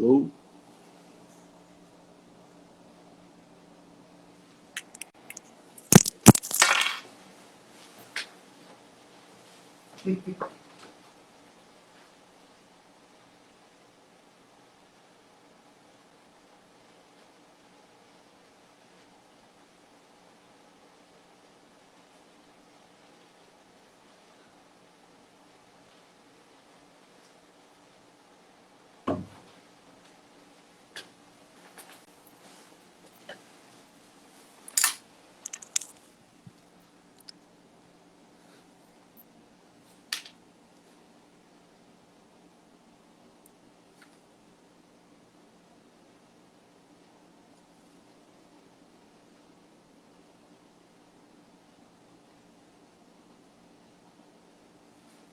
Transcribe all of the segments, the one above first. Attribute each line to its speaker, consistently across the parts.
Speaker 1: Alô?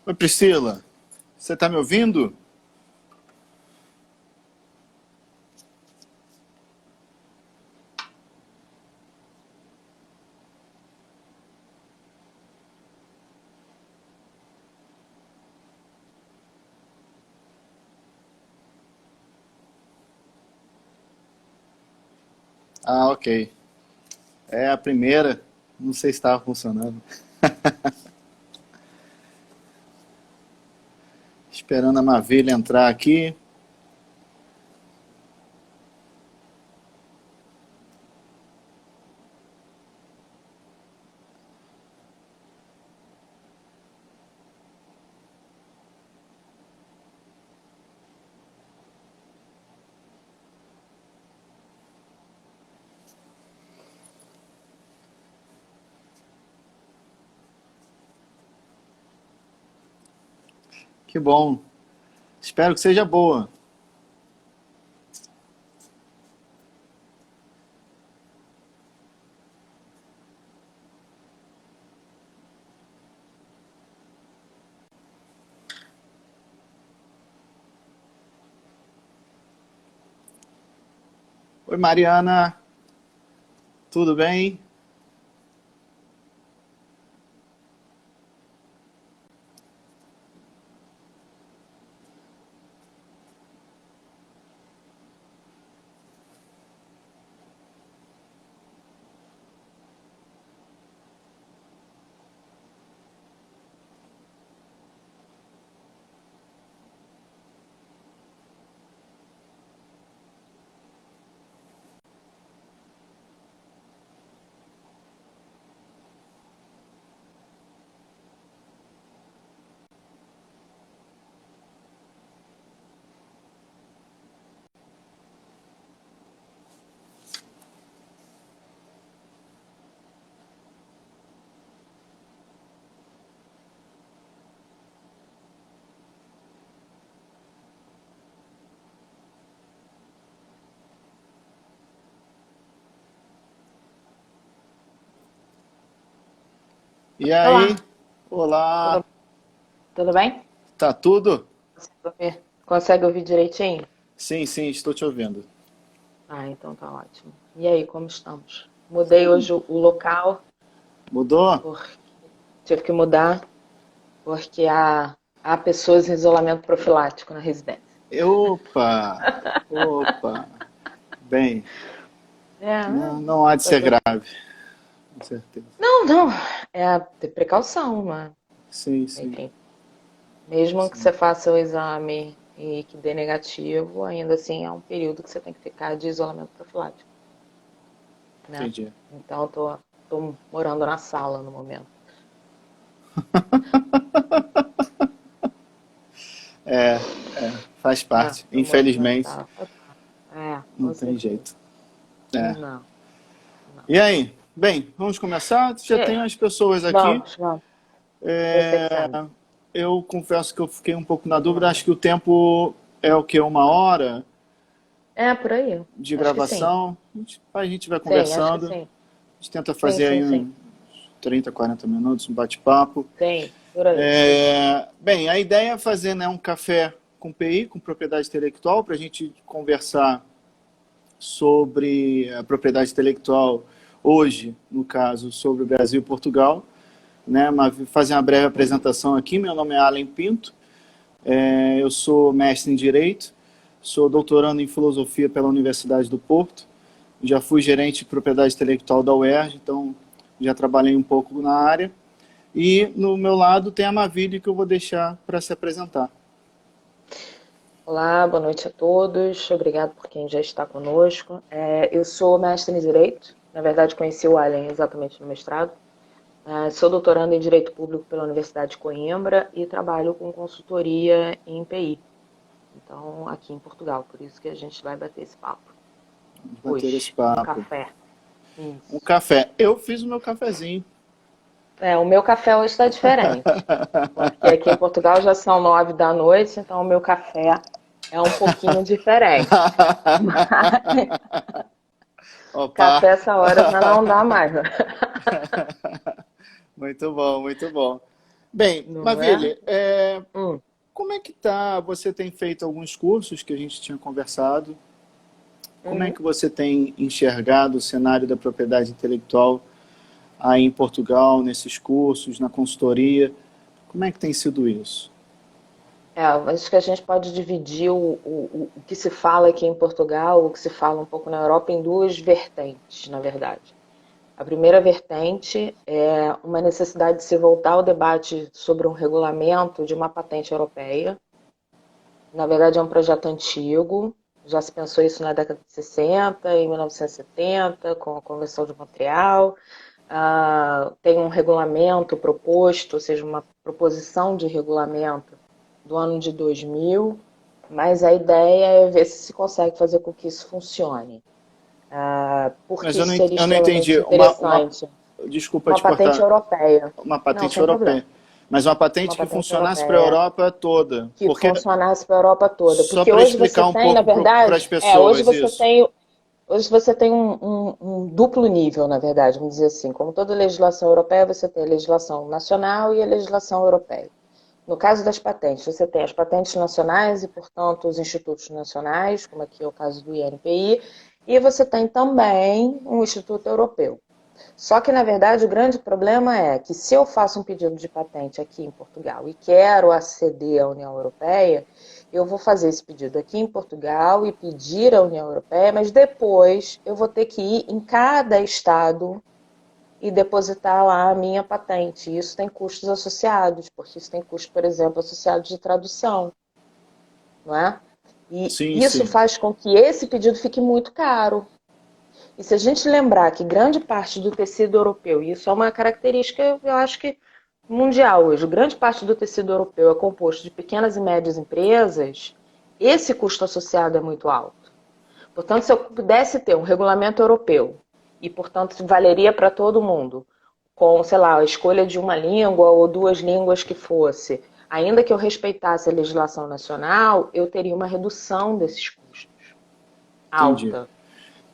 Speaker 1: Oi, Priscila, você está me ouvindo? Ah, ok. É a primeira, não sei se estava funcionando. Esperando a Maravilha entrar aqui. Que bom. Espero que seja boa. Oi, Mariana. Tudo bem? E aí?
Speaker 2: Olá,
Speaker 1: Olá.
Speaker 2: tudo, tudo bem?
Speaker 1: Tá tudo?
Speaker 2: Consegue ouvir direitinho?
Speaker 1: Sim, sim, estou te ouvindo.
Speaker 2: Ah, então tá ótimo. E aí, como estamos? Mudei hoje o local,
Speaker 1: Mudou?
Speaker 2: porque tive que mudar, porque há pessoas em isolamento profilático na residência.
Speaker 1: Opa! Opa! Bem,
Speaker 2: É,
Speaker 1: não há de ser
Speaker 2: coisa.
Speaker 1: grave, com certeza.
Speaker 2: Não, não, ter precaução, mas,
Speaker 1: Sim, sim,
Speaker 2: enfim, mesmo que
Speaker 1: sim.
Speaker 2: você faça o exame e que dê negativo, ainda assim é um período que você tem que ficar de isolamento profilático, né?
Speaker 1: Entendi.
Speaker 2: Então, tô morando na sala no momento.
Speaker 1: É, faz
Speaker 2: É,
Speaker 1: parte.
Speaker 2: tô morando na
Speaker 1: Infelizmente,
Speaker 2: sala. É,
Speaker 1: não
Speaker 2: com
Speaker 1: tem
Speaker 2: certeza.
Speaker 1: jeito. É.
Speaker 2: Não, não.
Speaker 1: E aí? Bem, vamos começar? Já
Speaker 2: E,
Speaker 1: tem as pessoas aqui.
Speaker 2: vamos, vamos. Você que
Speaker 1: É,
Speaker 2: sabe.
Speaker 1: eu confesso que eu fiquei um pouco na
Speaker 2: Vamos
Speaker 1: dúvida. Acho
Speaker 2: lá.
Speaker 1: que o tempo é o quê? Uma hora
Speaker 2: É, por aí.
Speaker 1: de
Speaker 2: Acho que sim.
Speaker 1: gravação. A gente vai
Speaker 2: Sim, acho que
Speaker 1: conversando.
Speaker 2: sim.
Speaker 1: A gente tenta
Speaker 2: Sim,
Speaker 1: fazer
Speaker 2: sim,
Speaker 1: aí
Speaker 2: sim.
Speaker 1: uns 30, 40 minutos, um bate-papo.
Speaker 2: Sim, por aí. Isso.
Speaker 1: Bem, a ideia é fazer, né, um café com PI, com propriedade intelectual, para a gente conversar sobre a propriedade intelectual hoje, no caso, sobre o Brasil e Portugal. Né, fazer uma breve apresentação aqui. Meu nome é Alan Pinto, eu sou mestre em Direito, sou doutorando em filosofia pela Universidade do Porto, já fui gerente de propriedade intelectual da UERJ, então já trabalhei um pouco na área. E no meu lado tem a Maville, que eu vou deixar para se apresentar.
Speaker 2: Olá, boa noite a todos. Obrigado por quem já está conosco. Eu sou mestre em Direito. Na verdade, conheci o Allen exatamente no mestrado. Sou doutoranda em Direito Público pela Universidade de Coimbra e trabalho com consultoria em PI. Então, aqui em Portugal. Por isso que a gente vai bater esse papo.
Speaker 1: Bater esse papo.
Speaker 2: Um café. Isso.
Speaker 1: Um café. Eu fiz o meu cafezinho.
Speaker 2: O meu café hoje está diferente. Porque aqui em Portugal já são 9 da noite, então o meu café é um pouquinho diferente. Mas café essa hora já não dá mais.
Speaker 1: Muito bom, muito bom. Bem, Maville, como é que tá? Você tem feito alguns cursos que a gente tinha conversado. Como é que você tem enxergado o cenário da propriedade intelectual aí em Portugal, nesses cursos, na consultoria? Como é que tem sido isso?
Speaker 2: Acho que a gente pode dividir o que se fala aqui em Portugal, o que se fala um pouco na Europa, em duas vertentes, na verdade. A primeira vertente é uma necessidade de se voltar ao debate sobre um regulamento de uma patente europeia. Na verdade, é um projeto antigo, já se pensou isso na década de 60, em 1970, com a Convenção de Montreal. Tem um regulamento proposto, ou seja, uma proposição de regulamento do ano de 2000, mas a ideia é ver se consegue fazer com que isso funcione. Porque
Speaker 1: mas
Speaker 2: eu
Speaker 1: não entendi. Desculpa te cortar.
Speaker 2: Uma patente europeia.
Speaker 1: Uma patente europeia. Mas uma patente que funcionasse para a Europa toda.
Speaker 2: Que funcionasse para a Europa toda.
Speaker 1: Só para explicar um pouco para as pessoas
Speaker 2: hoje você tem um duplo nível, na verdade, vamos dizer assim. Como toda legislação europeia, você tem a legislação nacional e a legislação europeia. No caso das patentes, você tem as patentes nacionais e, portanto, os institutos nacionais, como aqui é o caso do INPI, e você tem também um instituto europeu. Só que, na verdade, o grande problema é que se eu faço um pedido de patente aqui em Portugal e quero aceder à União Europeia, eu vou fazer esse pedido aqui em Portugal e pedir à União Europeia, mas depois eu vou ter que ir em cada estado e depositar lá a minha patente. Isso tem custos associados, porque isso tem custos, por exemplo, associados de tradução, não é? E isso faz com que esse pedido fique muito caro. E se a gente lembrar que grande parte do tecido europeu, e isso é uma característica, eu acho que mundial hoje, grande parte do tecido europeu é composto de pequenas e médias empresas, esse custo associado é muito alto. Portanto, se eu pudesse ter um regulamento europeu, e, portanto, valeria para todo mundo, com, sei lá, a escolha de uma língua ou duas línguas que fosse, ainda que eu respeitasse a legislação nacional, eu teria uma redução desses custos alta.
Speaker 1: Entendi.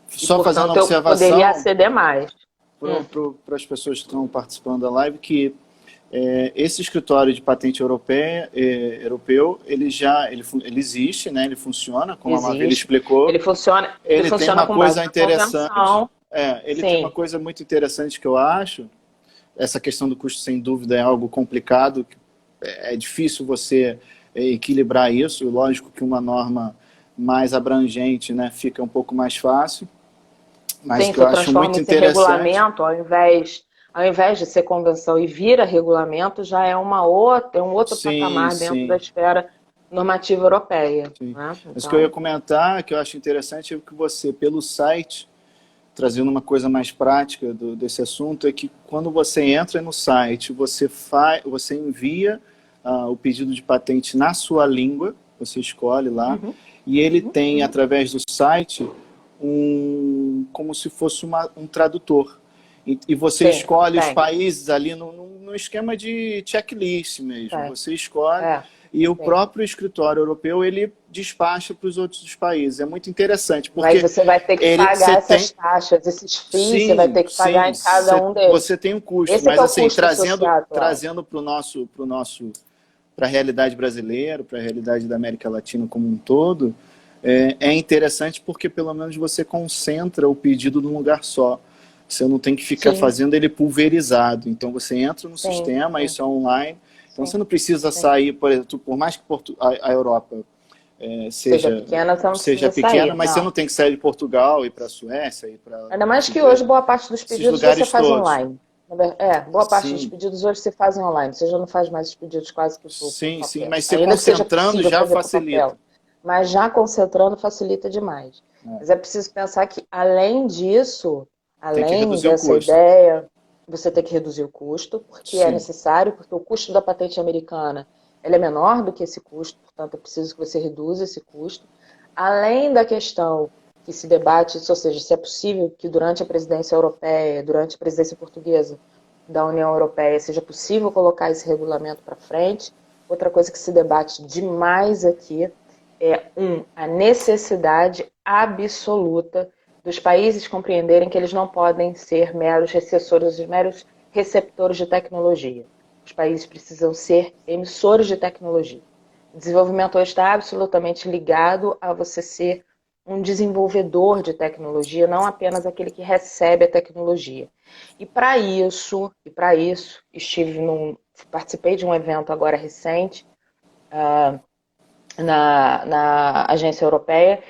Speaker 1: Só fazendo uma observação,
Speaker 2: eu poderia aceder mais.
Speaker 1: Para as pessoas que estão participando da live, que esse escritório de patente europeu, ele existe, né? Ele funciona, como a Maville explicou.
Speaker 2: Ele funciona
Speaker 1: tem uma
Speaker 2: com
Speaker 1: coisa interessante. Ele
Speaker 2: Sim.
Speaker 1: tem uma coisa muito interessante que eu acho. Essa questão do custo, sem dúvida, é algo complicado. É difícil você equilibrar isso. Lógico que uma norma mais abrangente, né, fica um pouco mais fácil. Mas que eu acho muito interessante.
Speaker 2: Regulamento, ao invés de ser convenção e vira regulamento, já é um outro patamar dentro da esfera normativa europeia. Né? Então...
Speaker 1: Isso que eu ia comentar, que eu acho interessante, é que você, pelo site, trazendo uma coisa mais prática desse assunto, é que quando você entra no site, você envia o pedido de patente na sua língua, você escolhe lá, e ele tem, através do site, como se fosse um tradutor. E você escolhe os países ali no esquema de checklist mesmo. Você escolhe e o próprio escritório europeu, ele despacha para os outros países. É muito interessante. Porque
Speaker 2: mas você vai ter que pagar essas taxas, esses fees, você vai ter que pagar em cada um deles.
Speaker 1: Você tem um custo, mas assim, trazendo para a realidade brasileira, para a realidade da América Latina como um todo, é interessante porque pelo menos você concentra o pedido num lugar só. Você não tem que ficar fazendo ele pulverizado. Então você entra no sistema, isso é online. Então você não precisa sair, por exemplo, por mais que a Europa
Speaker 2: Seja pequena, você não
Speaker 1: seja
Speaker 2: precisa
Speaker 1: pequena,
Speaker 2: sair,
Speaker 1: mas você
Speaker 2: não.
Speaker 1: não tem que sair de Portugal, ir para a Suécia, ir para
Speaker 2: Ainda mais que hoje boa parte dos
Speaker 1: esses
Speaker 2: pedidos você
Speaker 1: lugares
Speaker 2: faz
Speaker 1: todos.
Speaker 2: online. Boa parte dos
Speaker 1: Sim,
Speaker 2: pedidos hoje você faz online. Você já não faz mais os pedidos quase que por
Speaker 1: sim, sim,
Speaker 2: papel.
Speaker 1: mas você
Speaker 2: Ainda que seja
Speaker 1: concentrando
Speaker 2: possível
Speaker 1: já
Speaker 2: fazer por papel.
Speaker 1: facilita.
Speaker 2: Mas já concentrando facilita demais.
Speaker 1: É,
Speaker 2: Mas é preciso pensar que, além disso,
Speaker 1: tem que
Speaker 2: além
Speaker 1: reduzir o
Speaker 2: dessa
Speaker 1: custo.
Speaker 2: ideia, você tem que reduzir o custo, porque é
Speaker 1: Sim,
Speaker 2: necessário, porque o custo da patente americana ele é menor do que esse custo, portanto é preciso que você reduza esse custo. Além da questão que se debate, ou seja, se é possível que durante a presidência europeia, durante a presidência portuguesa da União Europeia, seja possível colocar esse regulamento para frente. Outra coisa que se debate demais aqui é, a necessidade absoluta dos países compreenderem que eles não podem ser meros recessores, meros receptores de tecnologia. Os países precisam ser emissores de tecnologia. O desenvolvimento hoje está absolutamente ligado a você ser um desenvolvedor de tecnologia, não apenas aquele que recebe a tecnologia. E para isso, participei de um evento agora recente na agência europeia.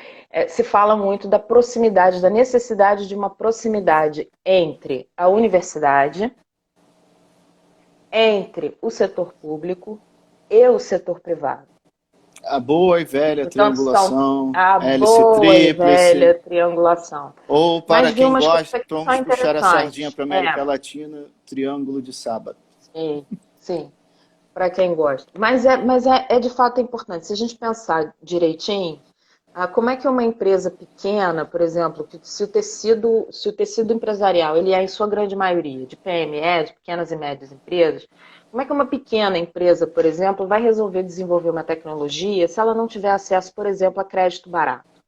Speaker 2: Se fala muito da proximidade, da necessidade de uma proximidade entre a universidade, entre o setor público e o setor privado.
Speaker 1: a boa e velha
Speaker 2: Então, são
Speaker 1: triangulação,
Speaker 2: a
Speaker 1: hélice
Speaker 2: boa e
Speaker 1: tríplice,
Speaker 2: velha triangulação.
Speaker 1: ou para
Speaker 2: Mas vi
Speaker 1: quem
Speaker 2: umas coisas
Speaker 1: gosta,
Speaker 2: que são
Speaker 1: vamos puxar a sardinha
Speaker 2: interessantes.
Speaker 1: para a América Latina, triângulo de sábado.
Speaker 2: Sim, sim, para quem gosta. Mas é de fato importante. Se a gente pensar direitinho, como é que uma empresa pequena, por exemplo, se o tecido empresarial ele é em sua grande maioria de PME, de pequenas e médias empresas, como é que uma pequena empresa, por exemplo, vai resolver desenvolver uma tecnologia se ela não tiver acesso, por exemplo, a crédito barato?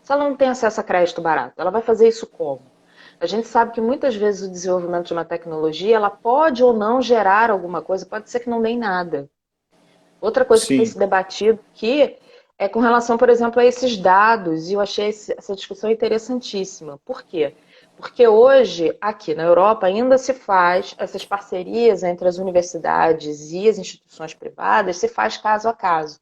Speaker 2: Se ela não tem acesso a crédito barato, ela vai fazer isso como? A gente sabe que muitas vezes o desenvolvimento de uma tecnologia, ela pode ou não gerar alguma coisa, pode ser que não dê em nada. Outra coisa que tem
Speaker 1: Sim,
Speaker 2: se debatido aqui é com relação, por exemplo, a esses dados, e eu achei essa discussão interessantíssima. Por quê? Porque hoje, aqui na Europa, ainda se faz essas parcerias entre as universidades e as instituições privadas, se faz caso a caso.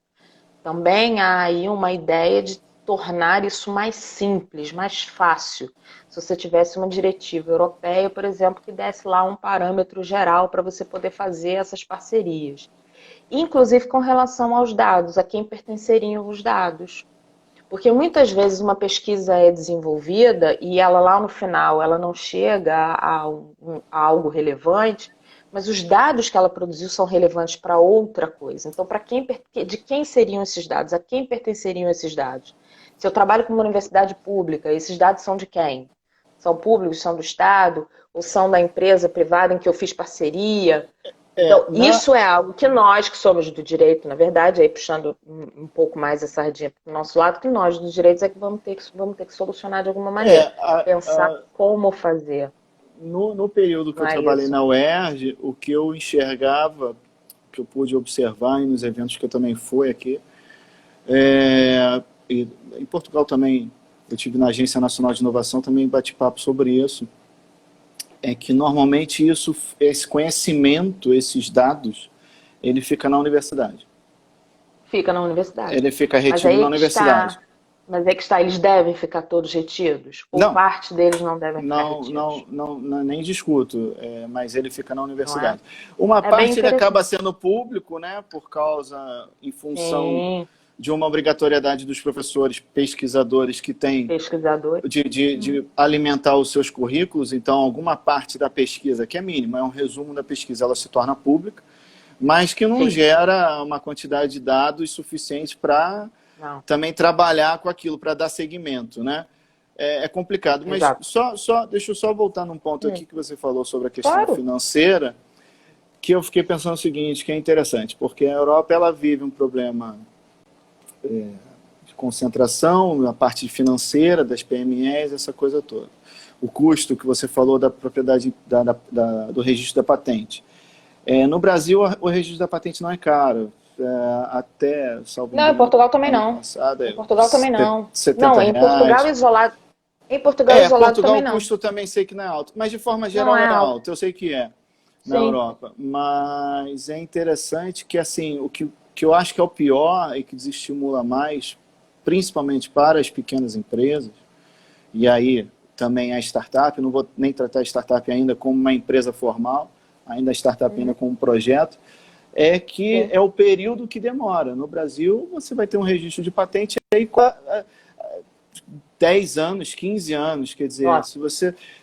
Speaker 2: Também há aí uma ideia de tornar isso mais simples, mais fácil. Se você tivesse uma diretiva europeia, por exemplo, que desse lá um parâmetro geral para você poder fazer essas parcerias. Inclusive com relação aos dados, a quem pertenceriam os dados. Porque muitas vezes uma pesquisa é desenvolvida e ela lá no final ela não chega a algo relevante, mas os dados que ela produziu são relevantes para outra coisa. Então, de quem seriam esses dados? A quem pertenceriam esses dados? Se eu trabalho com uma universidade pública, esses dados são de quem? São públicos, são do Estado, ou são da empresa privada em que eu fiz parceria?
Speaker 1: é,
Speaker 2: Então, isso é algo que nós, que somos do direito, na verdade, aí puxando um pouco mais a sardinha para o nosso lado, que nós dos direitos é que vamos ter que solucionar de alguma
Speaker 1: é,
Speaker 2: maneira. Pensar como fazer,
Speaker 1: no período que
Speaker 2: não
Speaker 1: eu
Speaker 2: é
Speaker 1: trabalhei
Speaker 2: isso?
Speaker 1: na UERJ, o que eu enxergava, que eu pude observar e nos eventos que eu também fui aqui, e em Portugal também, eu tive na Agência Nacional de Inovação, também bate papo sobre isso, é que normalmente esse conhecimento, esses dados, ele fica na universidade.
Speaker 2: Fica na universidade.
Speaker 1: Ele fica
Speaker 2: Mas
Speaker 1: retido
Speaker 2: aí
Speaker 1: na
Speaker 2: é que
Speaker 1: universidade.
Speaker 2: está, mas é que está, eles devem ficar todos retidos? Ou
Speaker 1: Não,
Speaker 2: parte deles não devem ficar
Speaker 1: não,
Speaker 2: retidos?
Speaker 1: nem discuto, mas ele fica na
Speaker 2: Não é?
Speaker 1: universidade. Uma
Speaker 2: É bem
Speaker 1: parte ele acaba
Speaker 2: interessante.
Speaker 1: sendo público, né, por causa, em função
Speaker 2: Sim,
Speaker 1: de uma obrigatoriedade dos professores pesquisadores que têm
Speaker 2: pesquisador.
Speaker 1: de alimentar os seus currículos, então alguma parte da pesquisa, que é mínima, é um resumo da pesquisa, ela se torna pública, mas que não
Speaker 2: Sim,
Speaker 1: gera uma quantidade de dados suficiente para
Speaker 2: não,
Speaker 1: também trabalhar com aquilo, para dar seguimento, né? É complicado, mas
Speaker 2: exato.
Speaker 1: deixa eu só voltar num ponto aqui que você falou sobre a questão
Speaker 2: Claro.
Speaker 1: financeira, que eu fiquei pensando o seguinte, que é interessante, porque a Europa ela vive um problema de concentração, na parte financeira das PMEs, essa coisa toda. O custo que você falou da propriedade do registro da patente. No Brasil, o registro da patente não é caro. Até, salvo
Speaker 2: Não, em
Speaker 1: engano,
Speaker 2: Portugal também
Speaker 1: ano
Speaker 2: não.
Speaker 1: passado,
Speaker 2: Em Portugal também não. Não,
Speaker 1: 70
Speaker 2: em Portugal
Speaker 1: reais.
Speaker 2: isolado. Em Portugal isolado
Speaker 1: Portugal
Speaker 2: também
Speaker 1: o
Speaker 2: não.
Speaker 1: custo também sei que não é alto, mas de forma
Speaker 2: Não
Speaker 1: geral
Speaker 2: é
Speaker 1: é
Speaker 2: alto.
Speaker 1: alto, eu sei que é na
Speaker 2: Sim.
Speaker 1: Europa. Mas é interessante que assim, o que que eu acho que é o pior e que desestimula mais, principalmente para as pequenas empresas, e aí também a startup, não vou nem tratar a startup ainda como uma empresa formal, ainda a startup ainda como um projeto, é que é o período que demora. No Brasil, você vai ter um registro de patente aí 10 anos, 15 anos, quer dizer,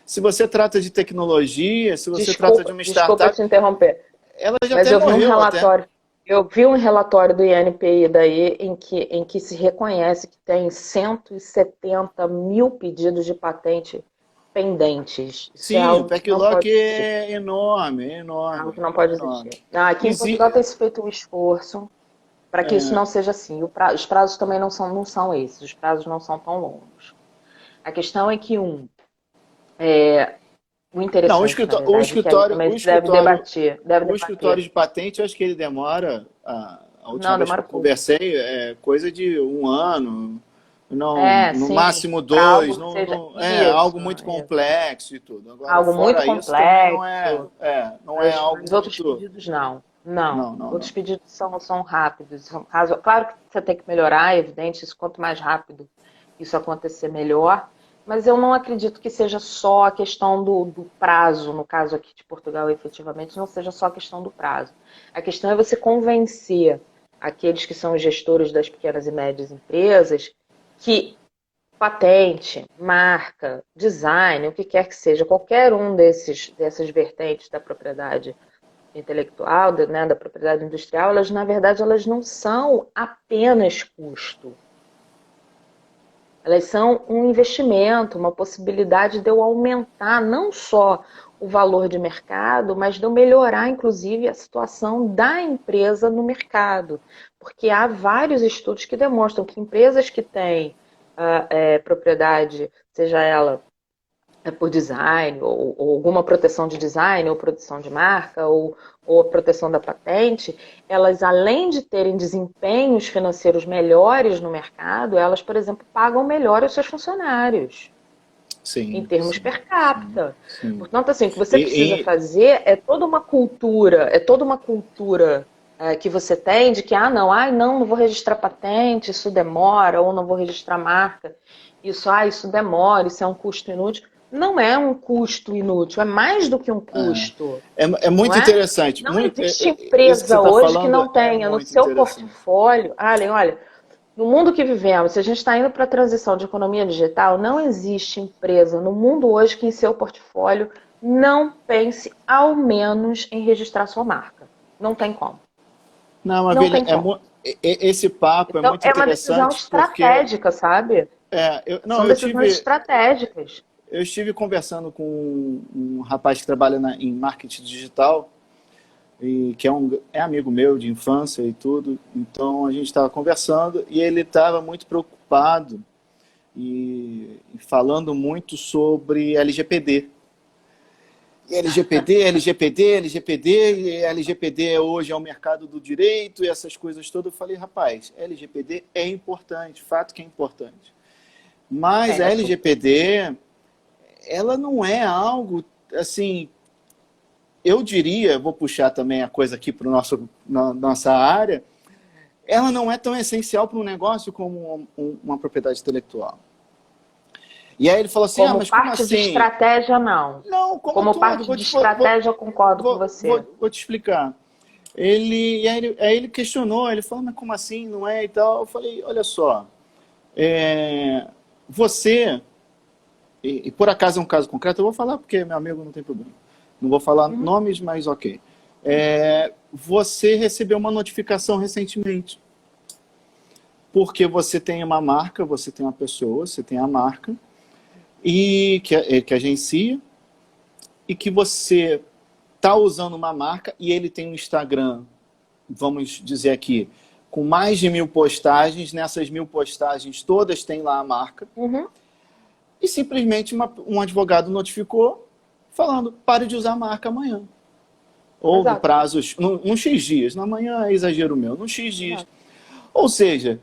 Speaker 1: se você trata de tecnologia, se você trata de uma startup...
Speaker 2: Desculpa te interromper,
Speaker 1: ela já
Speaker 2: mas
Speaker 1: até
Speaker 2: eu vi um
Speaker 1: morreu
Speaker 2: relatório, eu vi um relatório do INPI daí em que se reconhece que tem 170 mil pedidos de patente pendentes. Isso é
Speaker 1: Sim, o
Speaker 2: algo que não
Speaker 1: backlog
Speaker 2: pode existir.
Speaker 1: é enorme, é enorme.
Speaker 2: Algo que não pode
Speaker 1: É enorme.
Speaker 2: existir. Aqui em Portugal tem se feito um esforço para que isso não seja assim. Os prazos também não são esses, os prazos não são tão longos. A questão é que, o
Speaker 1: Não,
Speaker 2: interessante, na verdade, é que aí também se deve debater.
Speaker 1: o escritório de patente, eu acho que ele demora, a última
Speaker 2: Não,
Speaker 1: vez que
Speaker 2: demora
Speaker 1: eu
Speaker 2: pouco.
Speaker 1: conversei, é coisa de 1 ano, não, no
Speaker 2: Sim,
Speaker 1: máximo
Speaker 2: para algo
Speaker 1: 2,
Speaker 2: que seja
Speaker 1: é
Speaker 2: isso,
Speaker 1: algo muito complexo e tudo. Agora,
Speaker 2: algo muito
Speaker 1: fora isso, também
Speaker 2: complexo,
Speaker 1: não é algo
Speaker 2: mas outros
Speaker 1: muito...
Speaker 2: pedidos não. Não, outros
Speaker 1: Não.
Speaker 2: pedidos são rápidos. Claro que você tem que melhorar, é evidente, isso quanto mais rápido isso acontecer, melhor. Mas eu não acredito que seja só a questão do prazo, no caso aqui de Portugal, efetivamente, não seja só a questão do prazo. A questão é você convencer aqueles que são os gestores das pequenas e médias empresas que patente, marca, design, o que quer que seja, qualquer um dessas vertentes da propriedade intelectual, né, da propriedade industrial, elas, na verdade, elas não são apenas custo. Elas são um investimento, uma possibilidade de eu aumentar não só o valor de mercado, mas de eu melhorar, inclusive, a situação da empresa no mercado. Porque há vários estudos que demonstram que empresas que têm propriedade, seja ela por design, ou alguma proteção de design, ou proteção de marca, ou a proteção da patente, elas, além de terem desempenhos financeiros melhores no mercado, elas, por exemplo, pagam melhor os seus funcionários, em termos per capita.
Speaker 1: Sim.
Speaker 2: Portanto, assim, o que você precisa fazer é toda uma cultura, que você tem de que, não vou registrar patente, isso demora, ou não vou registrar marca, isso demora, isso é um custo inútil. Não é um custo inútil, é mais do que um custo.
Speaker 1: É muito interessante.
Speaker 2: Não existe
Speaker 1: Isso que você
Speaker 2: empresa
Speaker 1: está
Speaker 2: hoje que
Speaker 1: falando
Speaker 2: não
Speaker 1: é
Speaker 2: tenha no
Speaker 1: muito
Speaker 2: seu
Speaker 1: interessante.
Speaker 2: portfólio. Allen, olha, no mundo que vivemos, se a gente está indo para a transição de economia digital, não existe empresa no mundo hoje que em seu portfólio não pense ao menos em registrar sua marca. Não tem como.
Speaker 1: Não, mas
Speaker 2: Não tem como.
Speaker 1: esse papo é
Speaker 2: Então,
Speaker 1: muito
Speaker 2: é uma decisão
Speaker 1: interessante porque...
Speaker 2: estratégica, sabe? São decisões estratégicas.
Speaker 1: Eu estive conversando com um rapaz que trabalha em marketing digital, e que é amigo meu de infância e tudo. Então a gente estava conversando e ele estava muito preocupado e falando muito sobre LGPD. E LGPD hoje é o mercado do direito e essas coisas todas. Eu falei, rapaz, LGPD é importante, fato que é importante. Mas a LGPD, ela não é algo, assim, eu diria, vou puxar também a coisa aqui para nossa área, ela não é tão essencial para um negócio como uma propriedade intelectual. E aí ele falou assim,
Speaker 2: mas como parte de estratégia, não.
Speaker 1: Não,
Speaker 2: como parte de estratégia, eu concordo com você.
Speaker 1: Vou te explicar. Aí ele questionou, ele falou, mas como assim, não é e tal? Eu falei, olha só, você, e por acaso é um caso concreto, eu vou falar porque meu amigo não tem problema. Não vou falar nomes, mas ok. Você recebeu uma notificação recentemente. Porque você tem uma marca, você tem uma pessoa, você tem a marca, e que agencia, e que você está usando uma marca, e ele tem um Instagram, vamos dizer aqui, com mais de 1000 postagens, nessas 1000 postagens todas tem lá a marca, e simplesmente um advogado notificou, falando, pare de usar a marca amanhã. Ou no prazo, num X dias, na manhã é exagero meu, num X dias. Ou seja,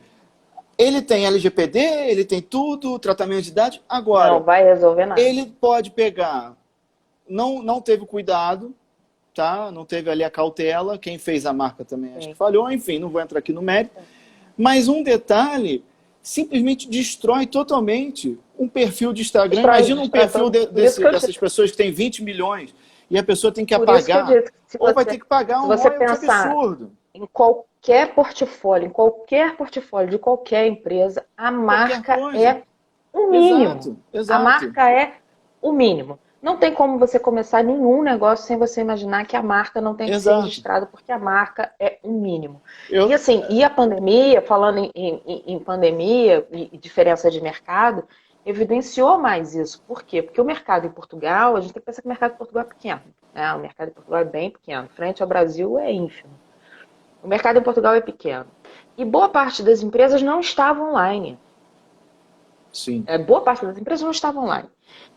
Speaker 1: ele tem LGPD, ele tem tudo, tratamento de dados, agora...
Speaker 2: Não vai resolver nada.
Speaker 1: Ele pode pegar, não teve cuidado, tá? Não teve ali a cautela, quem fez a marca também acho
Speaker 2: Sim.
Speaker 1: que falhou, enfim, não vou entrar aqui no mérito. Mas um detalhe simplesmente destrói totalmente um perfil de Instagram. Imagina um perfil dessas pessoas que tem 20 milhões e a pessoa tem que apagar, ou vai ter que pagar um royalty absurdo.
Speaker 2: Em qualquer portfólio de qualquer empresa, a marca é o mínimo.
Speaker 1: Exato.
Speaker 2: A marca é o mínimo. Não tem como você começar nenhum negócio sem você imaginar que a marca não tem que ser registrada, porque a marca é o mínimo. E assim, e a pandemia, falando em pandemia e diferença de mercado, evidenciou mais isso. Por quê? Porque o mercado em Portugal, a gente tem que pensar que o mercado em Portugal é pequeno, né? O mercado em Portugal é bem pequeno. Frente ao Brasil é ínfimo. O mercado em Portugal é pequeno. E boa parte das empresas não estava online.
Speaker 1: Sim.
Speaker 2: Boa parte das empresas não estava online.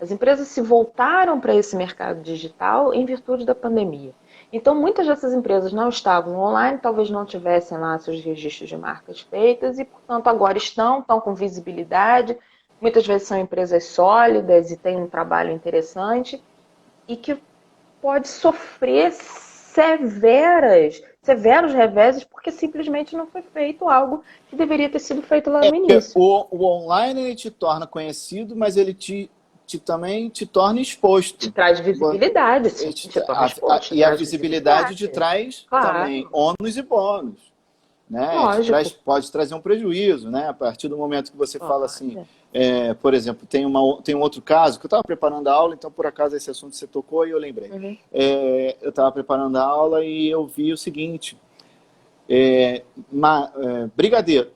Speaker 2: As empresas se voltaram para esse mercado digital em virtude da pandemia. Então, muitas dessas empresas não estavam online, talvez não tivessem lá seus registros de marcas feitas e, portanto, agora estão com visibilidade. Muitas vezes são empresas sólidas e têm um trabalho interessante e que pode sofrer severos reveses porque simplesmente não foi feito algo que deveria ter sido feito lá no início.
Speaker 1: O online ele te torna conhecido, mas ele também te torna exposto.
Speaker 2: Te traz visibilidade.
Speaker 1: E a visibilidade te traz também ônus e bônus. Né? Pode trazer um prejuízo, né? A partir do momento que você fala assim, por exemplo, tem um outro caso, que eu estava preparando a aula, então por acaso esse assunto você tocou e eu lembrei.
Speaker 2: Uhum.
Speaker 1: Eu estava preparando a aula e eu vi o seguinte, brigadeiro.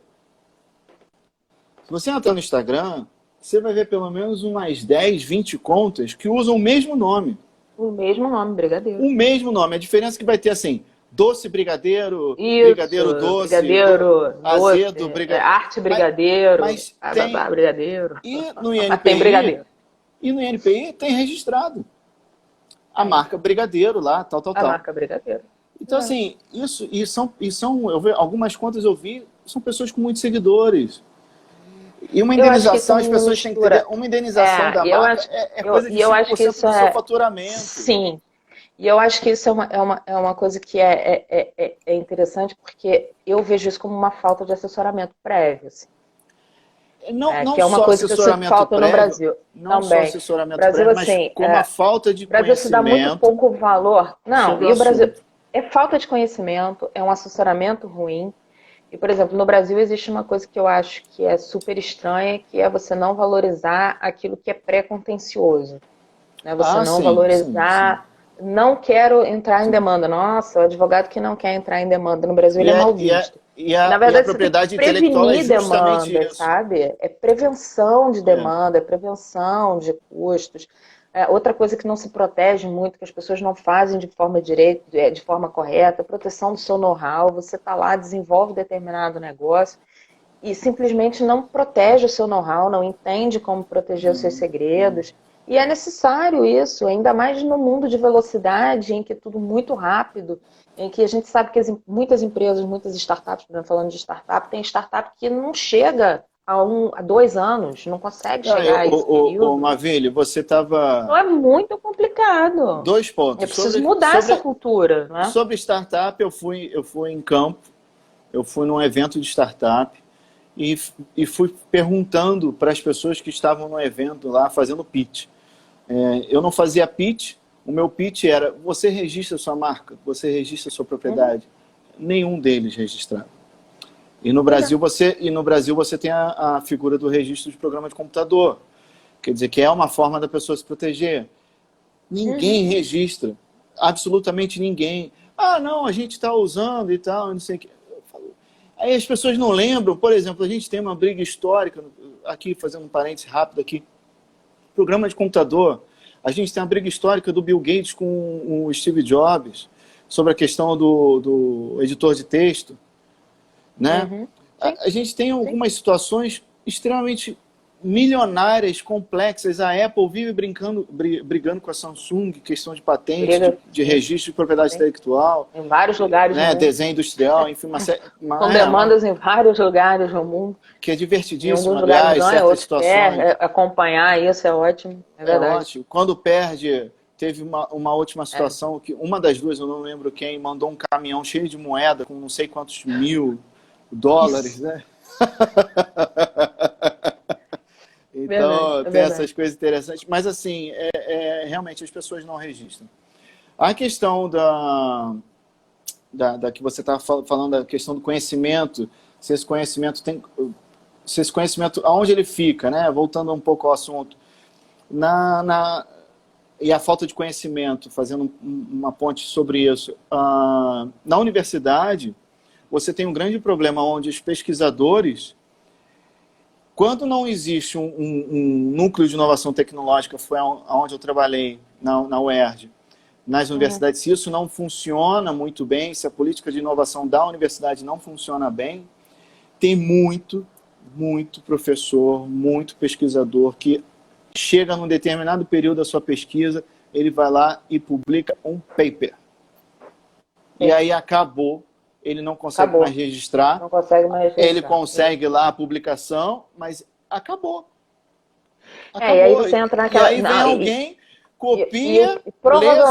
Speaker 1: Se você entrar no Instagram, você vai ver pelo menos umas 10, 20 contas que usam o mesmo nome.
Speaker 2: O mesmo nome, brigadeiro.
Speaker 1: O mesmo nome. A diferença é que vai ter assim, doce brigadeiro, brigadeiro doce,
Speaker 2: brigadeiro
Speaker 1: azedo,
Speaker 2: brigadeiro, arte brigadeiro,
Speaker 1: mas tem,
Speaker 2: brigadeiro.
Speaker 1: E no INPI,
Speaker 2: tem brigadeiro.
Speaker 1: E no INPI tem registrado a marca brigadeiro lá, tal.
Speaker 2: A marca brigadeiro.
Speaker 1: Então, assim, algumas contas eu vi, são pessoas com muitos seguidores. E uma indenização, as pessoas têm que ter uma indenização da marca, é coisa de 5% do seu faturamento.
Speaker 2: Sim. E eu acho que isso é uma coisa que é interessante, porque eu vejo isso como uma falta de assessoramento prévio. Assim.
Speaker 1: Não
Speaker 2: que é uma
Speaker 1: só
Speaker 2: coisa
Speaker 1: assessoramento
Speaker 2: que falta
Speaker 1: prévio,
Speaker 2: no Brasil.
Speaker 1: Não
Speaker 2: também.
Speaker 1: só assessoramento
Speaker 2: Brasil,
Speaker 1: prévio,
Speaker 2: assim,
Speaker 1: mas com uma falta de
Speaker 2: conhecimento. O Brasil se dá muito pouco valor. Não, e o Brasil é falta de conhecimento, é um assessoramento ruim. E, por exemplo, no Brasil existe uma coisa que eu acho que é super estranha, que é você não valorizar aquilo que é pré-contencioso. Né? Você não valorizar... Sim. Não quero entrar em demanda. Nossa, o advogado que não quer entrar em demanda no Brasil, ele é mal visto. Na verdade,
Speaker 1: a propriedade
Speaker 2: você tem que
Speaker 1: intelectual é justamente
Speaker 2: demanda,
Speaker 1: isso.
Speaker 2: Sabe? É prevenção de demanda, é prevenção de custos. Outra coisa que não se protege muito, que as pessoas não fazem de forma correta, proteção do seu know-how. Você está lá, desenvolve determinado negócio e simplesmente não protege o seu know-how, não entende como proteger os seus segredos. E é necessário isso, ainda mais no mundo de velocidade, em que é tudo muito rápido, em que a gente sabe que muitas empresas, muitas startups, falando de startup, tem startup que não chega a 2 anos, não consegue chegar a esse período.
Speaker 1: Mavílio, você estava...
Speaker 2: Então é muito complicado.
Speaker 1: 2 pontos.
Speaker 2: É preciso mudar essa cultura. Né?
Speaker 1: Sobre startup, eu fui em campo, eu fui num evento de startup e fui perguntando para as pessoas que estavam no evento lá, fazendo pitch. Eu não fazia pitch, o meu pitch era, você registra sua marca, você registra sua propriedade. Nenhum deles registrava. E no Brasil você tem a figura do registro de programa de computador. Quer dizer, que é uma forma da pessoa se proteger. Ninguém registra. Absolutamente ninguém. Ah, não, a gente está usando e tal, não sei o que. Aí as pessoas não lembram, por exemplo, a gente tem uma briga histórica, aqui fazendo um parênteses rápido aqui, programa de computador, a gente tem uma briga histórica do Bill Gates com o Steve Jobs, sobre a questão do editor de texto, né? A gente tem algumas situações extremamente milionárias, complexas. A Apple vive brigando com a Samsung, questão de patente, de registro de propriedade intelectual.
Speaker 2: Em vários lugares
Speaker 1: do mundo. Desenho industrial, enfim,
Speaker 2: com demandas em vários lugares no mundo.
Speaker 1: Que é divertidíssimo, aliás, certas situações.
Speaker 2: Acompanhar isso é ótimo, é verdade.
Speaker 1: É ótimo. Quando perde, teve uma última situação que uma das duas, eu não lembro quem, mandou um caminhão cheio de moeda com não sei quantos mil dólares,
Speaker 2: Isso.
Speaker 1: né?
Speaker 2: Verdade,
Speaker 1: Então,
Speaker 2: é
Speaker 1: tem
Speaker 2: verdade.
Speaker 1: essas coisas interessantes. Mas, assim, realmente as pessoas não registram. A questão da que você está falando, da questão do conhecimento, se esse conhecimento tem... Se esse conhecimento, aonde ele fica, né? Voltando um pouco ao assunto, e a falta de conhecimento, fazendo uma ponte sobre isso. Na universidade, você tem um grande problema onde os pesquisadores, quando não existe um núcleo de inovação tecnológica, foi onde eu trabalhei, na UERJ, nas universidades, se isso não funciona muito bem, se a política de inovação da universidade não funciona bem, tem muito professor, muito pesquisador que chega num determinado período da sua pesquisa, ele vai lá e publica um paper. E aí acabou, ele não consegue mais registrar,
Speaker 2: Não consegue mais
Speaker 1: ele
Speaker 2: registrar.
Speaker 1: consegue lá a publicação, mas acabou.
Speaker 2: E aí
Speaker 1: Acabou.
Speaker 2: você entra
Speaker 1: E
Speaker 2: naquela...
Speaker 1: aí vem
Speaker 2: Não,
Speaker 1: alguém, copia,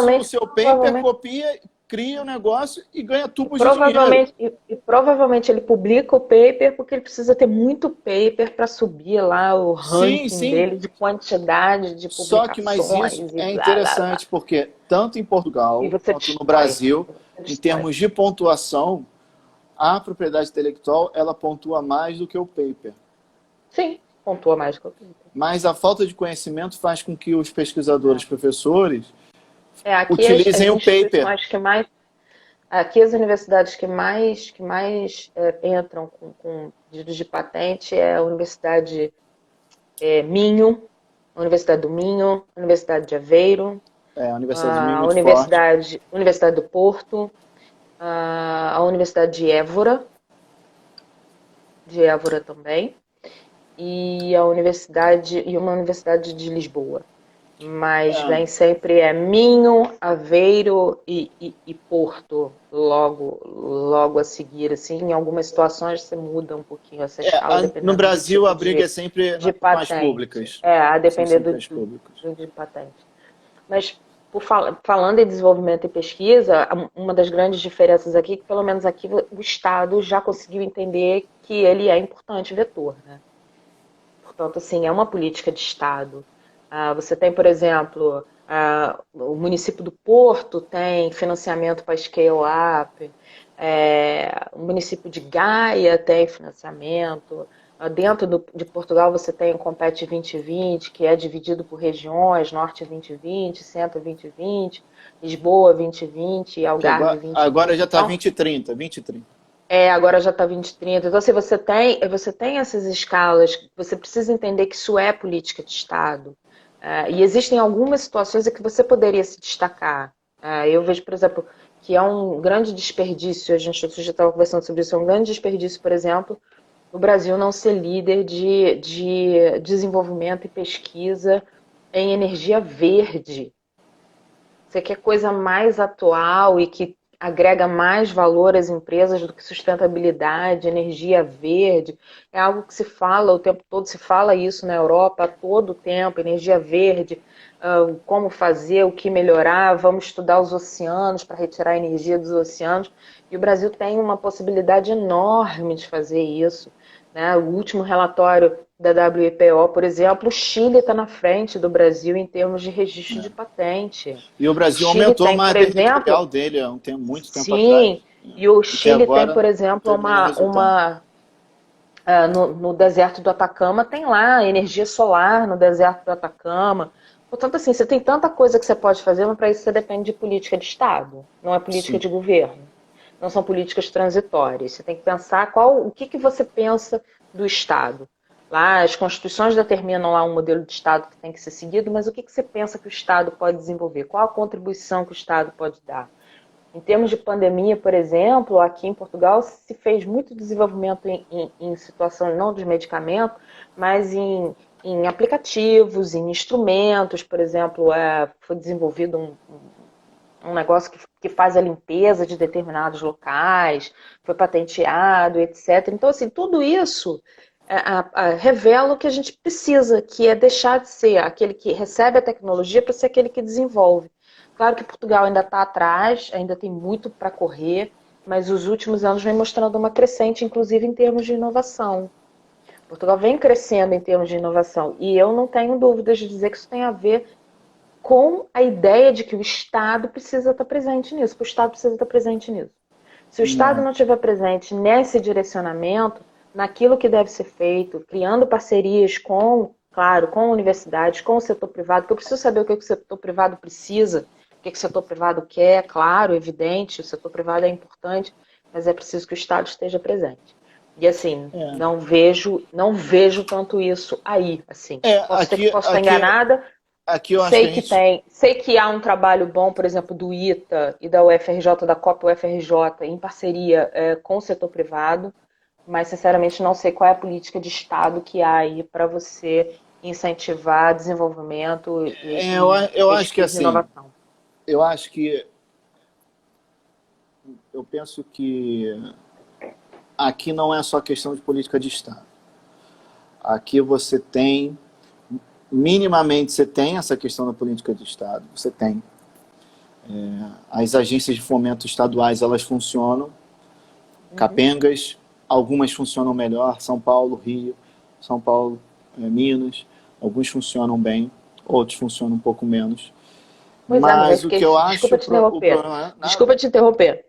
Speaker 1: lê o seu paper, copia, cria o negócio e ganha tubos de dinheiro.
Speaker 2: Provavelmente ele publica o paper porque ele precisa ter muito paper para subir lá o
Speaker 1: Sim,
Speaker 2: ranking
Speaker 1: sim.
Speaker 2: dele de quantidade de
Speaker 1: Só que, mas
Speaker 2: publicações
Speaker 1: isso
Speaker 2: e
Speaker 1: é
Speaker 2: blá, blá, blá.
Speaker 1: interessante, porque tanto em
Speaker 2: E
Speaker 1: Portugal
Speaker 2: você
Speaker 1: quanto no
Speaker 2: destrói.
Speaker 1: Brasil,
Speaker 2: Você
Speaker 1: em
Speaker 2: destrói.
Speaker 1: termos de pontuação, a propriedade intelectual, ela pontua mais do que o paper.
Speaker 2: Sim, pontua mais que o paper.
Speaker 1: Mas a falta de conhecimento faz com que os pesquisadores, professores,
Speaker 2: Aqui
Speaker 1: utilizem
Speaker 2: as
Speaker 1: o paper.
Speaker 2: instituições que mais... Aqui as universidades que mais entram com pedidos de patente é a Universidade Minho, a Universidade do Minho, a Universidade de Aveiro,
Speaker 1: A Universidade de Minho é
Speaker 2: a
Speaker 1: muito forte.
Speaker 2: Universidade do Porto, a Universidade de Évora também, e uma universidade de Lisboa. Mas vem sempre Minho, Aveiro e Porto logo a seguir. Assim, em algumas situações você muda um pouquinho essa escala, dependendo
Speaker 1: No Brasil,
Speaker 2: do
Speaker 1: a
Speaker 2: tipo
Speaker 1: briga é sempre com as
Speaker 2: patente.
Speaker 1: públicas.
Speaker 2: A
Speaker 1: São
Speaker 2: depender
Speaker 1: sempre as públicas.
Speaker 2: de patente. Mas, falando em desenvolvimento e pesquisa, uma das grandes diferenças aqui é que, pelo menos aqui, o Estado já conseguiu entender que ele é importante vetor, né? Portanto, assim, é uma política de Estado. Você tem, por exemplo, o município do Porto tem financiamento para scale-up, o município de Gaia tem financiamento. Dentro de Portugal você tem o Compete 2020, que é dividido por regiões, Norte 2020, Centro 2020, Lisboa 2020 e Algarve 2020.
Speaker 1: Agora já está 2030, 2030.
Speaker 2: Agora já está 2030. Então, se você tem essas escalas, você precisa entender que isso é política de Estado. E existem algumas situações em que você poderia se destacar. Eu vejo, por exemplo, que é um grande desperdício, a gente já estava conversando sobre isso, é um grande desperdício, por exemplo, o Brasil não ser líder de desenvolvimento e pesquisa em energia verde. Você quer coisa mais atual e que agrega mais valor às empresas do que sustentabilidade, energia verde. É algo que se fala o tempo todo, se fala isso na Europa a todo tempo, energia verde, como fazer, o que melhorar, vamos estudar os oceanos para retirar a energia dos oceanos. E o Brasil tem uma possibilidade enorme de fazer isso. Né? O último relatório da WIPO, por exemplo, o Chile está na frente do Brasil em termos de registro de patente.
Speaker 1: E o Brasil aumentou a marca territorial dele há muito tempo atrás.
Speaker 2: Sim, e o Chile tem, por exemplo, no deserto do Atacama, tem lá energia solar no deserto do Atacama. Portanto, assim, você tem tanta coisa que você pode fazer, mas para isso você depende de política de Estado, não é política de governo. Não são políticas transitórias. Você tem que pensar o que você pensa do Estado. Lá, as constituições determinam lá um modelo de Estado que tem que ser seguido, mas o que você pensa que o Estado pode desenvolver? Qual a contribuição que o Estado pode dar? Em termos de pandemia, por exemplo, aqui em Portugal se fez muito desenvolvimento em situação não de medicamento, mas em aplicativos, em instrumentos, por exemplo, foi desenvolvido um negócio que faz a limpeza de determinados locais, foi patenteado, etc. Então, assim, tudo isso revela o que a gente precisa, que é deixar de ser aquele que recebe a tecnologia para ser aquele que desenvolve. Claro que Portugal ainda está atrás, ainda tem muito para correr, mas os últimos anos vem mostrando uma crescente, inclusive em termos de inovação. Portugal vem crescendo em termos de inovação e eu não tenho dúvidas de dizer que isso tem a ver com a ideia de que o Estado precisa estar presente nisso, que o Estado precisa estar presente nisso. Se o Estado não estiver presente nesse direcionamento, naquilo que deve ser feito, criando parcerias com, claro, com universidades, com o setor privado, que eu preciso saber o que o setor privado precisa, o que o setor privado quer, claro, evidente, o setor privado é importante, mas é preciso que o Estado esteja presente. E assim, não vejo tanto isso aí, assim. Posso estar enganada.
Speaker 1: Aqui eu acho
Speaker 2: sei que há um trabalho bom, por exemplo, do ITA e da UFRJ, da Copa UFRJ, em parceria com o setor privado, mas sinceramente não sei qual é a política de Estado que há aí para você incentivar desenvolvimento
Speaker 1: eu acho que assim,
Speaker 2: inovação.
Speaker 1: Eu penso que aqui não é só questão de política de Estado. Aqui minimamente você tem essa questão da política de Estado, você tem. As agências de fomento estaduais, elas funcionam, capengas, algumas funcionam melhor, São Paulo, Rio, São Paulo, Minas, alguns funcionam bem, outros funcionam um pouco menos. Mas o que eu acho...
Speaker 2: Desculpa te interromper,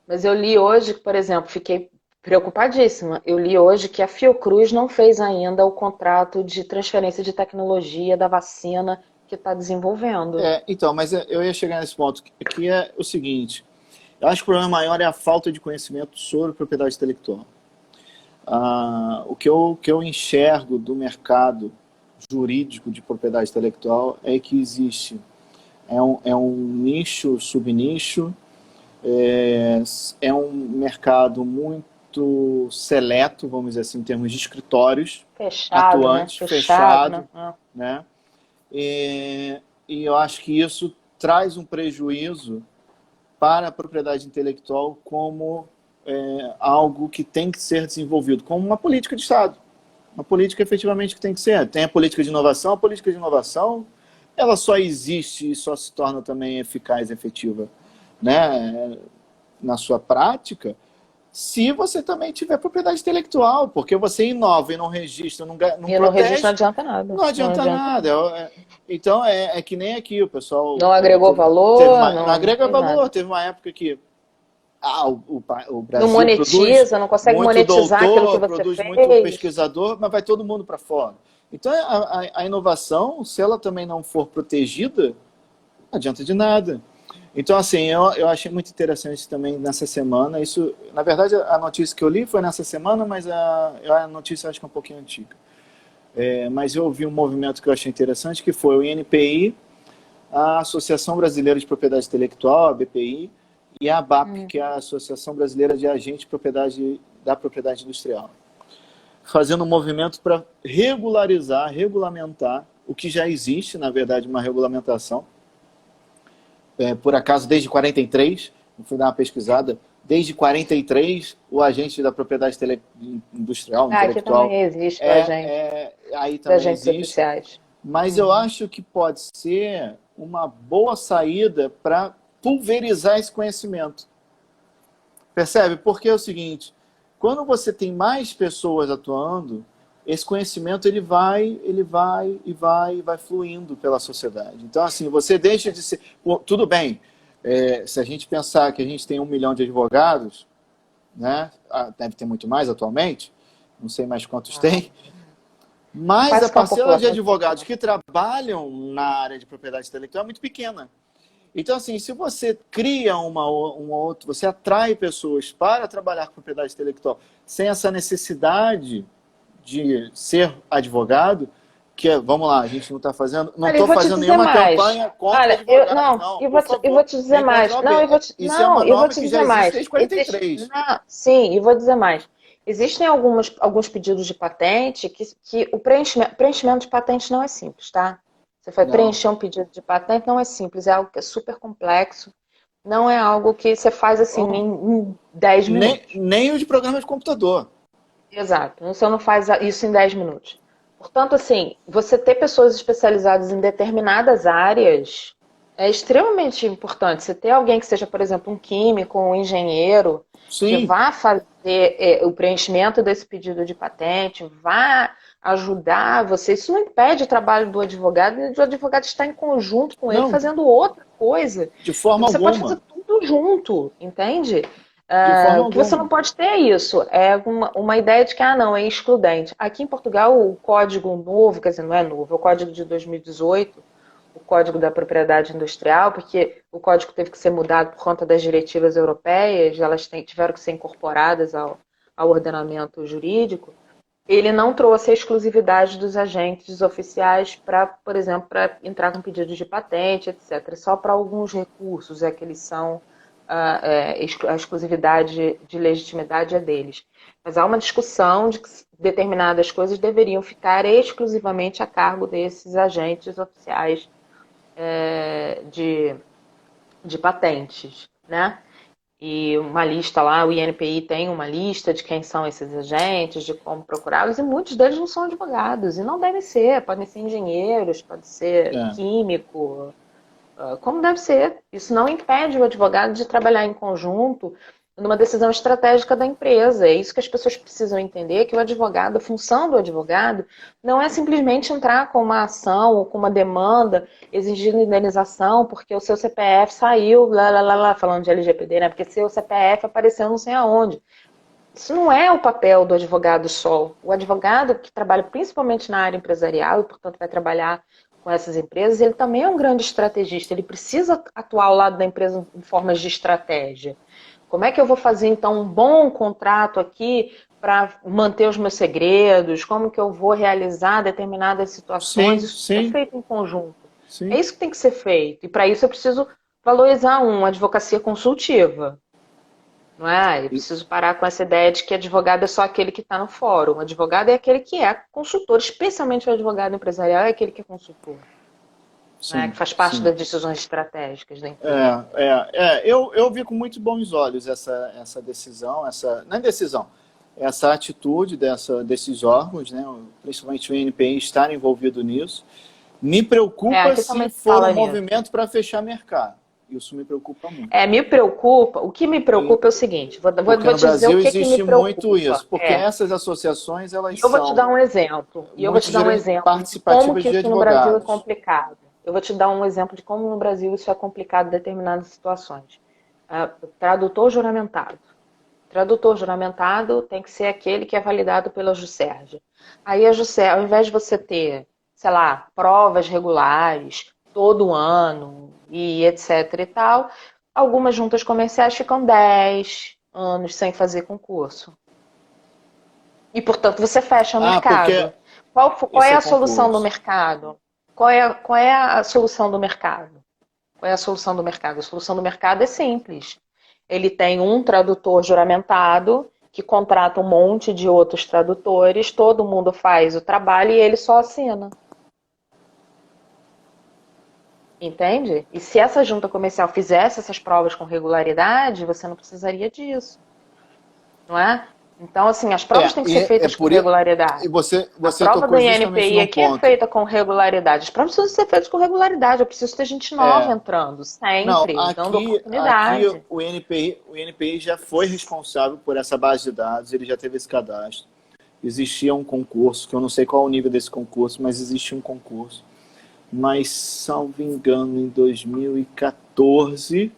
Speaker 2: mas eu li hoje, por exemplo, fiquei preocupadíssima. Eu li hoje que a Fiocruz não fez ainda o contrato de transferência de tecnologia da vacina que está desenvolvendo.
Speaker 1: Então, mas eu ia chegar nesse ponto, que é o seguinte, eu acho que o problema maior é a falta de conhecimento sobre propriedade intelectual. O que eu enxergo do mercado jurídico de propriedade intelectual é que existe um nicho, subnicho, é um mercado muito seleto, vamos dizer assim, em termos de escritórios atuantes, fechado, né? E eu acho que isso traz um prejuízo para a propriedade intelectual como algo que tem que ser desenvolvido, como uma política de Estado. Uma política efetivamente que tem que ser. Tem a política de inovação, ela só existe e só se torna também eficaz e efetiva, né, na sua prática, se você também tiver propriedade intelectual, porque você inova e não registra, não protege,
Speaker 2: não registra, não adianta nada.
Speaker 1: Não adianta nada. Então, é que nem aqui, o pessoal...
Speaker 2: Não agregou valor?
Speaker 1: Não agrega valor. Nada. Teve uma época que o Brasil
Speaker 2: não monetiza, não consegue monetizar aquilo que você
Speaker 1: produz
Speaker 2: fez.
Speaker 1: Muito pesquisador, mas vai todo mundo para fora. Então, a inovação, se ela também não for protegida, não adianta de nada. Então, assim, eu achei muito interessante também nessa semana. Isso, na verdade, a notícia que eu li foi nessa semana, mas a notícia acho que é um pouquinho antiga. Mas eu vi um movimento que eu achei interessante, que foi o INPI, a Associação Brasileira de Propriedade Intelectual, a BPI, e a ABAP, que é a Associação Brasileira de Agentes da Propriedade Industrial. Fazendo um movimento para regulamentar o que já existe, na verdade, uma regulamentação. Por acaso, desde 43, eu fui dar uma pesquisada, desde 43, o agente da propriedade industrial, intelectual...
Speaker 2: Aqui também existe, agente.
Speaker 1: Aí também
Speaker 2: agentes
Speaker 1: existe.
Speaker 2: oficiais.
Speaker 1: Mas eu acho que pode ser uma boa saída para pulverizar esse conhecimento. Percebe? Porque é o seguinte, quando você tem mais pessoas atuando, esse conhecimento ele vai fluindo pela sociedade. Então, assim, você deixa de ser... Tudo bem, se a gente pensar que a gente tem 1 milhão de advogados, né? Deve ter muito mais atualmente, não sei mais quantos tem, mas a parcela de advogados que trabalham na área de propriedade intelectual é muito pequena. Então, assim, se você cria você atrai pessoas para trabalhar com propriedade intelectual sem essa necessidade de ser advogado, vamos lá, a gente não está fazendo, não estou fazendo nenhuma campanha contra advogados,
Speaker 2: eu vou te dizer mais.
Speaker 1: Isso é uma norma que já existe desde 43.
Speaker 2: Sim, e vou dizer mais. Existem alguns pedidos de patente que o preenchimento de patente não é simples, tá? Você vai preencher um pedido de patente, não é simples, é algo que é super complexo, não é algo que você faz assim em 10 minutos.
Speaker 1: Nem o de programa de computador.
Speaker 2: Exato, você não faz isso em 10 minutos. Portanto, assim, você ter pessoas especializadas em determinadas áreas É extremamente importante. Você ter alguém que seja, por exemplo, um químico, um engenheiro, que
Speaker 1: Sim,
Speaker 2: vá fazer o preenchimento desse pedido de patente, vá ajudar você. Isso não impede o trabalho do advogado, e o advogado está em conjunto com ele
Speaker 1: não,
Speaker 2: fazendo outra coisa.
Speaker 1: de
Speaker 2: E
Speaker 1: forma
Speaker 2: você pode fazer
Speaker 1: alguma.
Speaker 2: tudo junto, entende?
Speaker 1: De forma
Speaker 2: O que você não
Speaker 1: alguma.
Speaker 2: pode ter é isso, é uma ideia de que, não, é excludente. Aqui em Portugal, o código novo, quer dizer, não é novo, é o código de 2018, o Código da Propriedade Industrial, porque o código teve que ser mudado por conta das diretivas europeias, elas tiveram que ser incorporadas ao ordenamento jurídico. Ele não trouxe a exclusividade dos agentes oficiais para, por exemplo, para entrar com pedido de patente, etc. Só para alguns recursos é que eles são, a exclusividade de legitimidade é deles. Mas há uma discussão de que determinadas coisas deveriam ficar exclusivamente a cargo desses agentes oficiais de patentes, né? E uma lista lá, o INPI tem uma lista de quem são esses agentes, de como procurá-los, e muitos deles não são advogados, e não devem ser, podem ser engenheiros, pode ser
Speaker 1: É.
Speaker 2: químico, como deve ser. Isso não impede o advogado de trabalhar em conjunto numa decisão estratégica da empresa. É isso que as pessoas precisam entender, que o advogado, a função do advogado, não é simplesmente entrar com uma ação ou com uma demanda exigindo indenização porque o seu CPF saiu, lá, falando de LGPD, né? Porque seu CPF apareceu não sei aonde. Isso não é o papel do advogado só. O advogado que trabalha principalmente na área empresarial e, portanto, vai trabalhar com essas empresas, ele também é um grande estrategista. Ele precisa atuar ao lado da empresa em formas de estratégia. Como é que eu vou fazer, então, um bom contrato aqui para manter os meus segredos? Como que eu vou realizar determinadas situações?
Speaker 1: Sim,
Speaker 2: Isso é
Speaker 1: sim,
Speaker 2: feito em conjunto. É
Speaker 1: sim.
Speaker 2: isso que tem que ser feito. E para isso eu preciso valorizar uma advocacia consultiva. Não é? Eu
Speaker 1: E-
Speaker 2: preciso parar com essa ideia de que advogado é só aquele que está no fórum. O advogado é aquele que é consultor, especialmente o advogado empresarial é aquele que é consultor, né?
Speaker 1: Sim,
Speaker 2: Que faz parte
Speaker 1: sim.
Speaker 2: das decisões estratégicas da empresa.
Speaker 1: Eu vi com muito bons olhos essa decisão, não é decisão, essa atitude desses órgãos, né, principalmente o INPI estar envolvido nisso. Me preocupa
Speaker 2: Aqui
Speaker 1: se
Speaker 2: também se
Speaker 1: for um
Speaker 2: fala nisso.
Speaker 1: movimento para fechar mercado. Isso me preocupa muito.
Speaker 2: Me preocupa, o que me
Speaker 1: E-
Speaker 2: preocupa é o seguinte,
Speaker 1: Porque
Speaker 2: vou
Speaker 1: no
Speaker 2: te dizer o
Speaker 1: Brasil
Speaker 2: que me
Speaker 1: existe muito
Speaker 2: preocupa.
Speaker 1: isso, porque essas associações
Speaker 2: E
Speaker 1: elas
Speaker 2: eu vou te dar
Speaker 1: são
Speaker 2: um exemplo. E eu vou
Speaker 1: muito
Speaker 2: te dar um exemplo de como
Speaker 1: participativas
Speaker 2: que
Speaker 1: de
Speaker 2: isso no Brasil é
Speaker 1: advogados.
Speaker 2: complicado. Eu vou te dar um exemplo de como no Brasil isso é complicado em determinadas situações. Tradutor juramentado. Tradutor juramentado tem que ser aquele que é validado pela Juscerja. Aí a Juscerja, ao invés de você ter, sei lá, provas regulares todo ano e etc e tal, algumas juntas comerciais ficam 10 anos sem fazer concurso. E, portanto, você fecha o
Speaker 1: Ah, porque
Speaker 2: mercado. Qual
Speaker 1: isso
Speaker 2: é
Speaker 1: é
Speaker 2: a solução do
Speaker 1: concurso.
Speaker 2: mercado? Qual é a solução do mercado? Qual é a solução do mercado? A solução do mercado é simples. Ele tem um tradutor juramentado que contrata um monte de outros tradutores, todo mundo faz o trabalho e ele só assina. Entende? E se essa junta comercial fizesse essas provas com regularidade, você não precisaria disso, não é? Então, assim, as provas têm que ser
Speaker 1: É
Speaker 2: feitas com
Speaker 1: por i- e
Speaker 2: regularidade. A
Speaker 1: você
Speaker 2: prova do
Speaker 1: tocou justamente
Speaker 2: INPI
Speaker 1: num
Speaker 2: aqui é
Speaker 1: ponto.
Speaker 2: feita com regularidade. As provas precisam ser feitas com regularidade. Eu preciso ter gente nova
Speaker 1: É,
Speaker 2: entrando,
Speaker 1: não,
Speaker 2: sempre, dando
Speaker 1: aqui
Speaker 2: oportunidade.
Speaker 1: o INPI já foi responsável por essa base de dados, ele já teve esse cadastro. Existia um concurso, que eu não sei qual é o nível desse concurso, mas existia um concurso. Mas, salvo engano, em 2014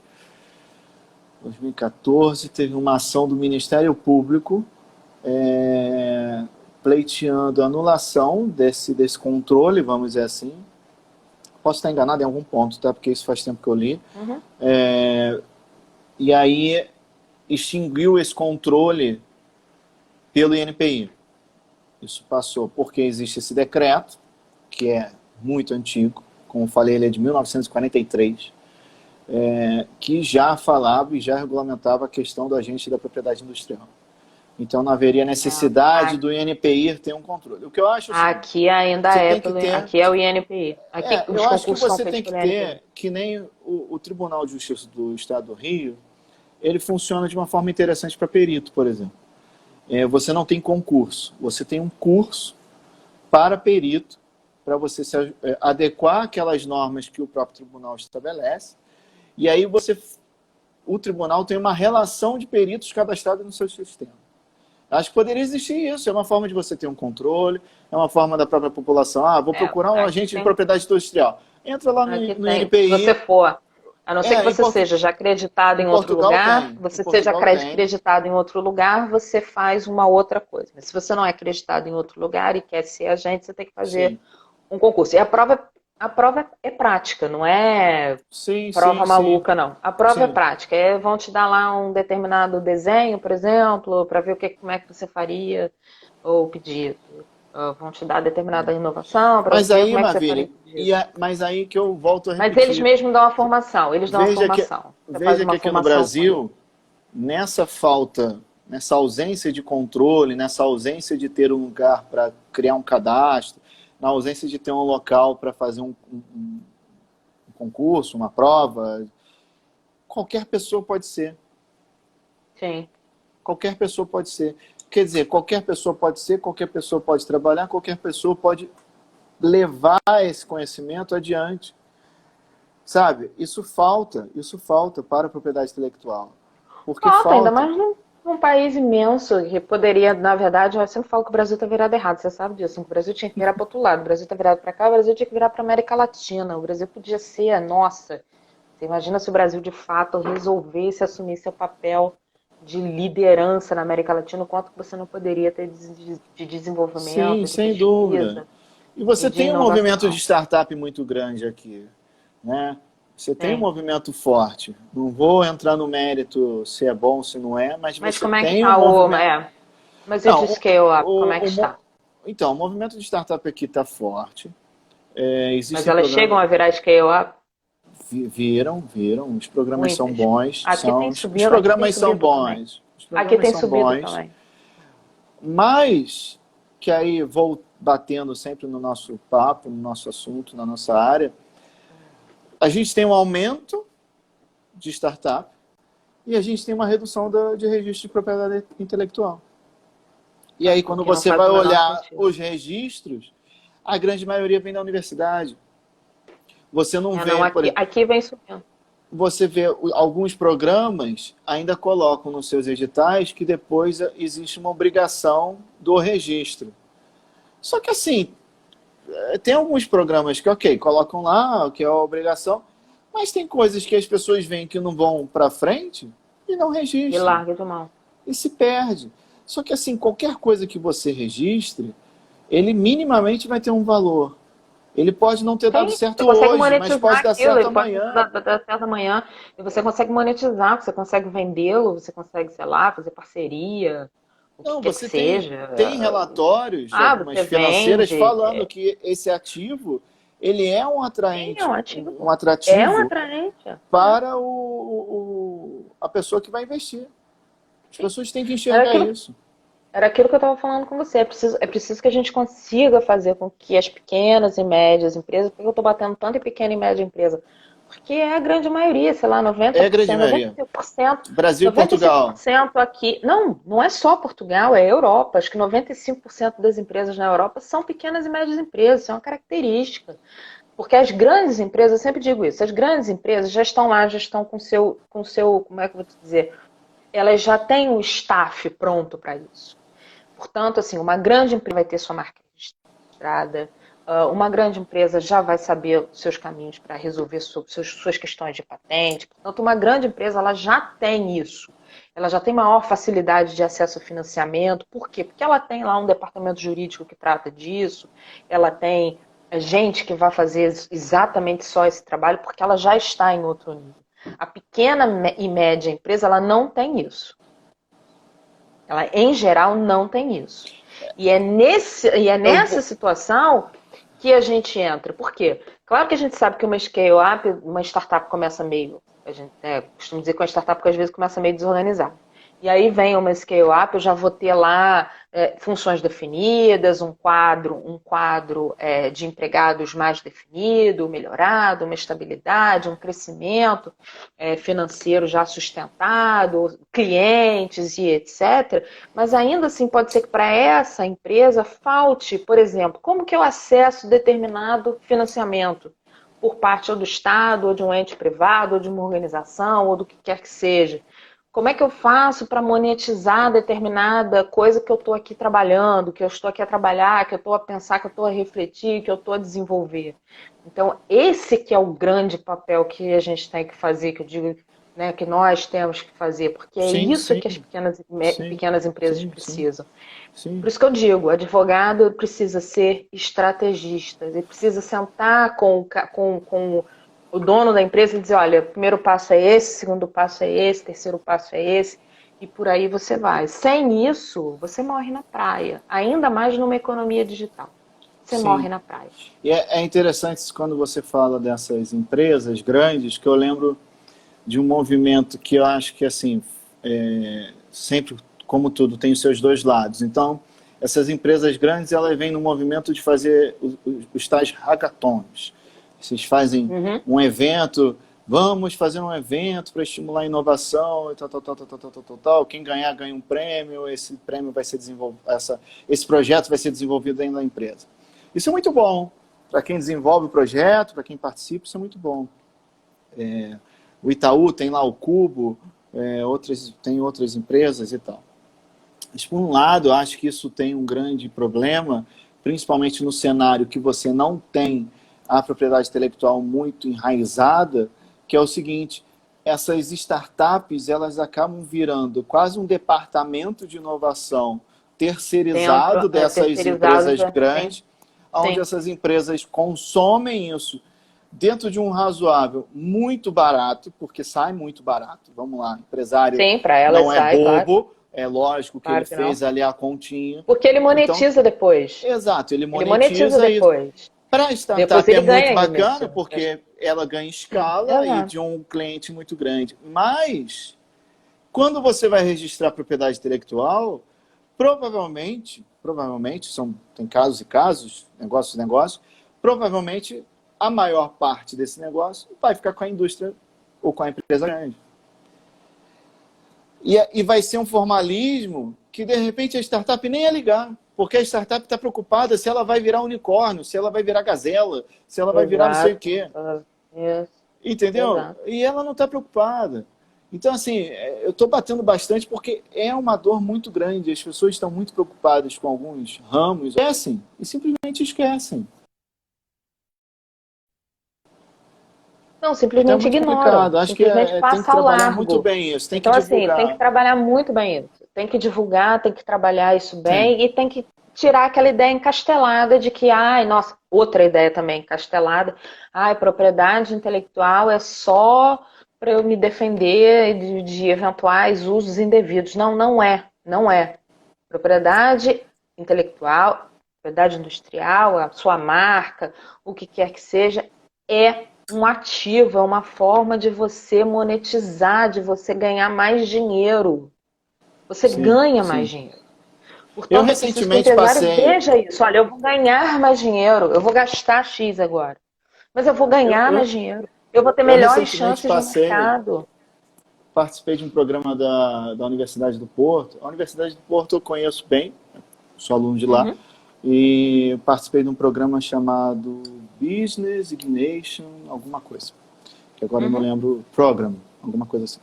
Speaker 1: teve uma ação do Ministério Público pleiteando a anulação desse controle, vamos dizer assim. Posso estar enganado em algum ponto, tá? Porque isso faz tempo que eu li.
Speaker 2: Uhum.
Speaker 1: E aí extinguiu esse controle pelo INPI. Isso passou porque existe esse decreto, que é muito antigo, como eu falei, ele é de 1943, que já falava e já regulamentava a questão do agente da propriedade industrial. Então não haveria necessidade do INPI ter um controle. O que eu acho é o seguinte,
Speaker 2: Aqui ainda
Speaker 1: você
Speaker 2: é
Speaker 1: tem que ter.
Speaker 2: aqui é o INPI. Aqui
Speaker 1: Eu
Speaker 2: os
Speaker 1: acho que
Speaker 2: concursos são
Speaker 1: você tem
Speaker 2: feitos
Speaker 1: que
Speaker 2: pelo INPI.
Speaker 1: ter, que nem o Tribunal de Justiça do Estado do Rio, ele funciona de uma forma interessante para perito, por exemplo. Você não tem concurso, você tem um curso para perito, para você adequar aquelas normas que o próprio tribunal estabelece, e aí o tribunal tem uma relação de peritos cadastrados no seu sistema. Acho que poderia existir isso, é uma forma de você ter um controle, é uma forma da própria população, vou procurar um agente de propriedade industrial. Entra lá no INPI.
Speaker 2: Se você for, a não ser que você seja já acreditado em outro lugar, acreditado em outro lugar, você faz uma outra coisa. Mas se você não é acreditado em outro lugar e quer ser agente, você tem que fazer um concurso. E a prova é prática, não é prova maluca, não. A prova é prática. Vão te dar lá um determinado desenho, por exemplo, para ver como é que você faria o pedido. Vão te dar determinada inovação para ver como é que você faria.
Speaker 1: Mas aí que eu volto a repetir.
Speaker 2: Mas eles mesmos dão a formação.
Speaker 1: Veja que aqui no Brasil, nessa ausência de controle, nessa ausência de ter um lugar para criar um cadastro, na ausência de ter um local para fazer um concurso, uma prova, qualquer pessoa pode ser.
Speaker 2: Sim.
Speaker 1: Qualquer pessoa pode ser. Quer dizer, qualquer pessoa pode ser, qualquer pessoa pode trabalhar, qualquer pessoa pode levar esse conhecimento adiante. Sabe? Isso falta para a propriedade intelectual. Porque falta.
Speaker 2: Ainda mais num país imenso, que poderia, na verdade, eu sempre falo que o Brasil está virado errado, você sabe disso. O Brasil tinha que virar para o outro lado, o Brasil está virado para cá, o Brasil tinha que virar para a América Latina. O Brasil podia ser a nossa. Você imagina se o Brasil, de fato, resolvesse assumir seu papel de liderança na América Latina, o quanto você não poderia ter de desenvolvimento,
Speaker 1: Sim, sem dúvida. E você tem um movimento de startup muito grande aqui, né? Você tem um movimento forte. Não vou entrar no mérito se é bom, se não é, mas você
Speaker 2: como é
Speaker 1: tem
Speaker 2: que tá
Speaker 1: um movimento...
Speaker 2: Mas eu disse que como é que está?
Speaker 1: Então, o movimento de startup aqui está forte.
Speaker 2: Mas elas chegam a virar scale-up?
Speaker 1: Viram. Os programas são bons.
Speaker 2: Aqui tem subido.
Speaker 1: Os programas são bons.
Speaker 2: Aqui tem subido também.
Speaker 1: Mas, que aí vou batendo sempre no nosso papo, no nosso assunto, na nossa área, a gente tem um aumento de startup e a gente tem uma redução de registro de propriedade intelectual. E aí, quando você vai olhar os registros, a grande maioria vem da universidade. Você não vê...
Speaker 2: Aqui vem subindo.
Speaker 1: Você vê alguns programas ainda colocam nos seus editais que depois existe uma obrigação do registro. Só que assim, tem alguns programas que, ok, colocam lá, que é a obrigação, mas tem coisas que as pessoas veem que não vão para frente e não registram.
Speaker 2: E larga de mão.
Speaker 1: E se perde. Só que assim, qualquer coisa que você registre, ele minimamente vai ter um valor. Ele pode não ter dado certo hoje, mas pode dar certo amanhã.
Speaker 2: Pode dar certo amanhã. E você consegue monetizar, você consegue vendê-lo, você consegue, sei lá, fazer parceria, o que seja.
Speaker 1: Tem relatórios de algumas financeiras falando que esse ativo, ele é um atraente. Um atrativo para a pessoa que vai investir. As pessoas têm que enxergar isso.
Speaker 2: Era aquilo que eu estava falando com você. É preciso que a gente consiga fazer com que as pequenas e médias empresas... Por que eu estou batendo tanto em pequena e média empresa? Porque é a grande maioria, sei lá, 90%.
Speaker 1: É a grande maioria.
Speaker 2: 95%.
Speaker 1: Brasil e Portugal.
Speaker 2: 95% aqui... Não é só Portugal, é a Europa. Acho que 95% das empresas na Europa são pequenas e médias empresas. Isso é uma característica. Porque as grandes empresas, eu sempre digo isso, as grandes empresas já estão lá, já estão com seu como é que eu vou te dizer? Elas já têm o staff pronto para isso. Portanto, assim, uma grande empresa vai ter sua marca registrada, uma grande empresa já vai saber os seus caminhos para resolver suas questões de patente. Portanto, uma grande empresa ela já tem isso. Ela já tem maior facilidade de acesso ao financiamento. Por quê? Porque ela tem lá um departamento jurídico que trata disso, ela tem gente que vai fazer exatamente só esse trabalho, porque ela já está em outro nível. A pequena e média empresa, ela não tem isso. Ela, em geral, não tem isso. E é nessa situação que a gente entra. Por quê? Claro que a gente sabe que uma scale-up, uma startup começa meio... A gente costuma dizer que uma startup, porque às vezes começa meio desorganizada. E aí vem uma scale-up, eu já vou ter lá funções definidas, um quadro de empregados mais definido, melhorado, uma estabilidade, um crescimento financeiro já sustentado, clientes e etc. Mas ainda assim pode ser que para essa empresa falte, por exemplo, como que eu acesso determinado financiamento por parte ou do Estado, ou de um ente privado, ou de uma organização, ou do que quer que seja. Como é que eu faço para monetizar determinada coisa que eu estou aqui trabalhando, que eu estou aqui a trabalhar, que eu estou a pensar, que eu estou a refletir, que eu estou a desenvolver? Então, esse que é o grande papel que a gente tem que fazer, que eu digo, né, que nós temos que fazer, porque é
Speaker 1: Sim,
Speaker 2: isso
Speaker 1: sim,
Speaker 2: que as
Speaker 1: sim,
Speaker 2: pequenas empresas
Speaker 1: sim, sim,
Speaker 2: precisam.
Speaker 1: sim.
Speaker 2: Por isso que eu digo, o advogado precisa ser estrategista, ele precisa sentar com o dono da empresa e dizer, olha, o primeiro passo é esse, o segundo passo é esse, o terceiro passo é esse, e por aí você vai. Sem isso, você morre na praia, ainda mais numa economia digital. Você morre
Speaker 1: Sim.
Speaker 2: na praia.
Speaker 1: E é interessante quando você fala dessas empresas grandes, que eu lembro de um movimento que eu acho que, assim, sempre, como tudo, tem os seus dois lados. Então, essas empresas grandes, elas vêm no movimento de fazer os tais hackathons. Vocês fazem
Speaker 2: Uhum.
Speaker 1: um evento, vamos fazer um evento para estimular a inovação e tal, tal, tal, tal, tal, tal, tal, tal. Quem ganhar, ganha um prêmio, esse prêmio vai ser desenvolvido, esse projeto vai ser desenvolvido dentro da empresa. Isso é muito bom. Para quem desenvolve o projeto, para quem participa, isso é muito bom. O Itaú tem lá o Cubo, tem outras empresas e tal. Mas, por um lado, eu acho que isso tem um grande problema, principalmente no cenário que você não tem a propriedade intelectual muito enraizada, que é o seguinte, essas startups, elas acabam virando quase um departamento de inovação terceirizado dessas empresas grandes, onde
Speaker 2: Sim.
Speaker 1: essas empresas consomem isso dentro de um razoável muito barato, porque sai muito barato. Vamos lá, empresário
Speaker 2: Sim, para elas
Speaker 1: não é
Speaker 2: sai, claro.
Speaker 1: bobo, é lógico que
Speaker 2: Claro
Speaker 1: ele
Speaker 2: que
Speaker 1: fez
Speaker 2: não.
Speaker 1: ali a continha.
Speaker 2: Porque ele
Speaker 1: Então,
Speaker 2: monetiza depois.
Speaker 1: exato, ele
Speaker 2: Ele monetiza
Speaker 1: monetiza isso.
Speaker 2: depois.
Speaker 1: Para a
Speaker 2: Depois
Speaker 1: startup é
Speaker 2: ele
Speaker 1: muito
Speaker 2: ganha ainda
Speaker 1: bacana,
Speaker 2: mesmo.
Speaker 1: porque ela ganha escala e
Speaker 2: Exato.
Speaker 1: de um cliente muito grande. Mas, quando você vai registrar propriedade intelectual, provavelmente, tem casos e casos, negócios e negócios, provavelmente a maior parte desse negócio vai ficar com a indústria ou com a empresa grande. E vai ser um formalismo que, de repente, a startup nem ia ligar. Porque a startup está preocupada se ela vai virar unicórnio, se ela vai virar gazela, se ela vai virar não sei o
Speaker 2: Exato.
Speaker 1: quê.
Speaker 2: Isso.
Speaker 1: Entendeu?
Speaker 2: Exato.
Speaker 1: E ela não está preocupada. Então, assim, eu estou batendo bastante porque é uma dor muito grande. As pessoas estão muito preocupadas com alguns ramos, esquecem e simplesmente esquecem.
Speaker 2: Não,
Speaker 1: Então é
Speaker 2: simplesmente
Speaker 1: muito
Speaker 2: ignoram.
Speaker 1: complicado. Acho que
Speaker 2: Simplesmente
Speaker 1: tem que
Speaker 2: passa ao
Speaker 1: trabalhar muito
Speaker 2: largo.
Speaker 1: bem isso, tem que
Speaker 2: Então, assim, tem que
Speaker 1: divulgar.
Speaker 2: trabalhar muito bem isso. Tem que divulgar, tem que trabalhar isso
Speaker 1: Tem.
Speaker 2: bem e tem que tirar aquela ideia encastelada de que, ai, nossa, outra ideia também encastelada, ai, propriedade intelectual é só para eu me defender de eventuais usos indevidos. Não, não é. Não é. Propriedade intelectual, propriedade industrial, a sua marca, o que quer que seja, é um ativo, é uma forma de você monetizar, de você ganhar mais dinheiro. Você
Speaker 1: Sim,
Speaker 2: ganha mais
Speaker 1: sim.
Speaker 2: dinheiro.
Speaker 1: Eu
Speaker 2: Portanto, é preciso que o
Speaker 1: recentemente
Speaker 2: empresário
Speaker 1: passei.
Speaker 2: veja isso. Olha, eu vou ganhar mais dinheiro, eu vou gastar X agora, mas eu vou
Speaker 1: Eu,
Speaker 2: ganhar mais
Speaker 1: eu,
Speaker 2: dinheiro. Eu vou ter
Speaker 1: eu
Speaker 2: melhores
Speaker 1: recentemente
Speaker 2: chances no mercado.
Speaker 1: participei de um programa da Universidade do Porto. A Universidade do Porto eu conheço bem, sou aluno de lá,
Speaker 2: Uhum,
Speaker 1: e participei de um programa chamado Business Ignition, alguma coisa, que agora eu não
Speaker 2: uhum.
Speaker 1: lembro, Program, alguma coisa assim.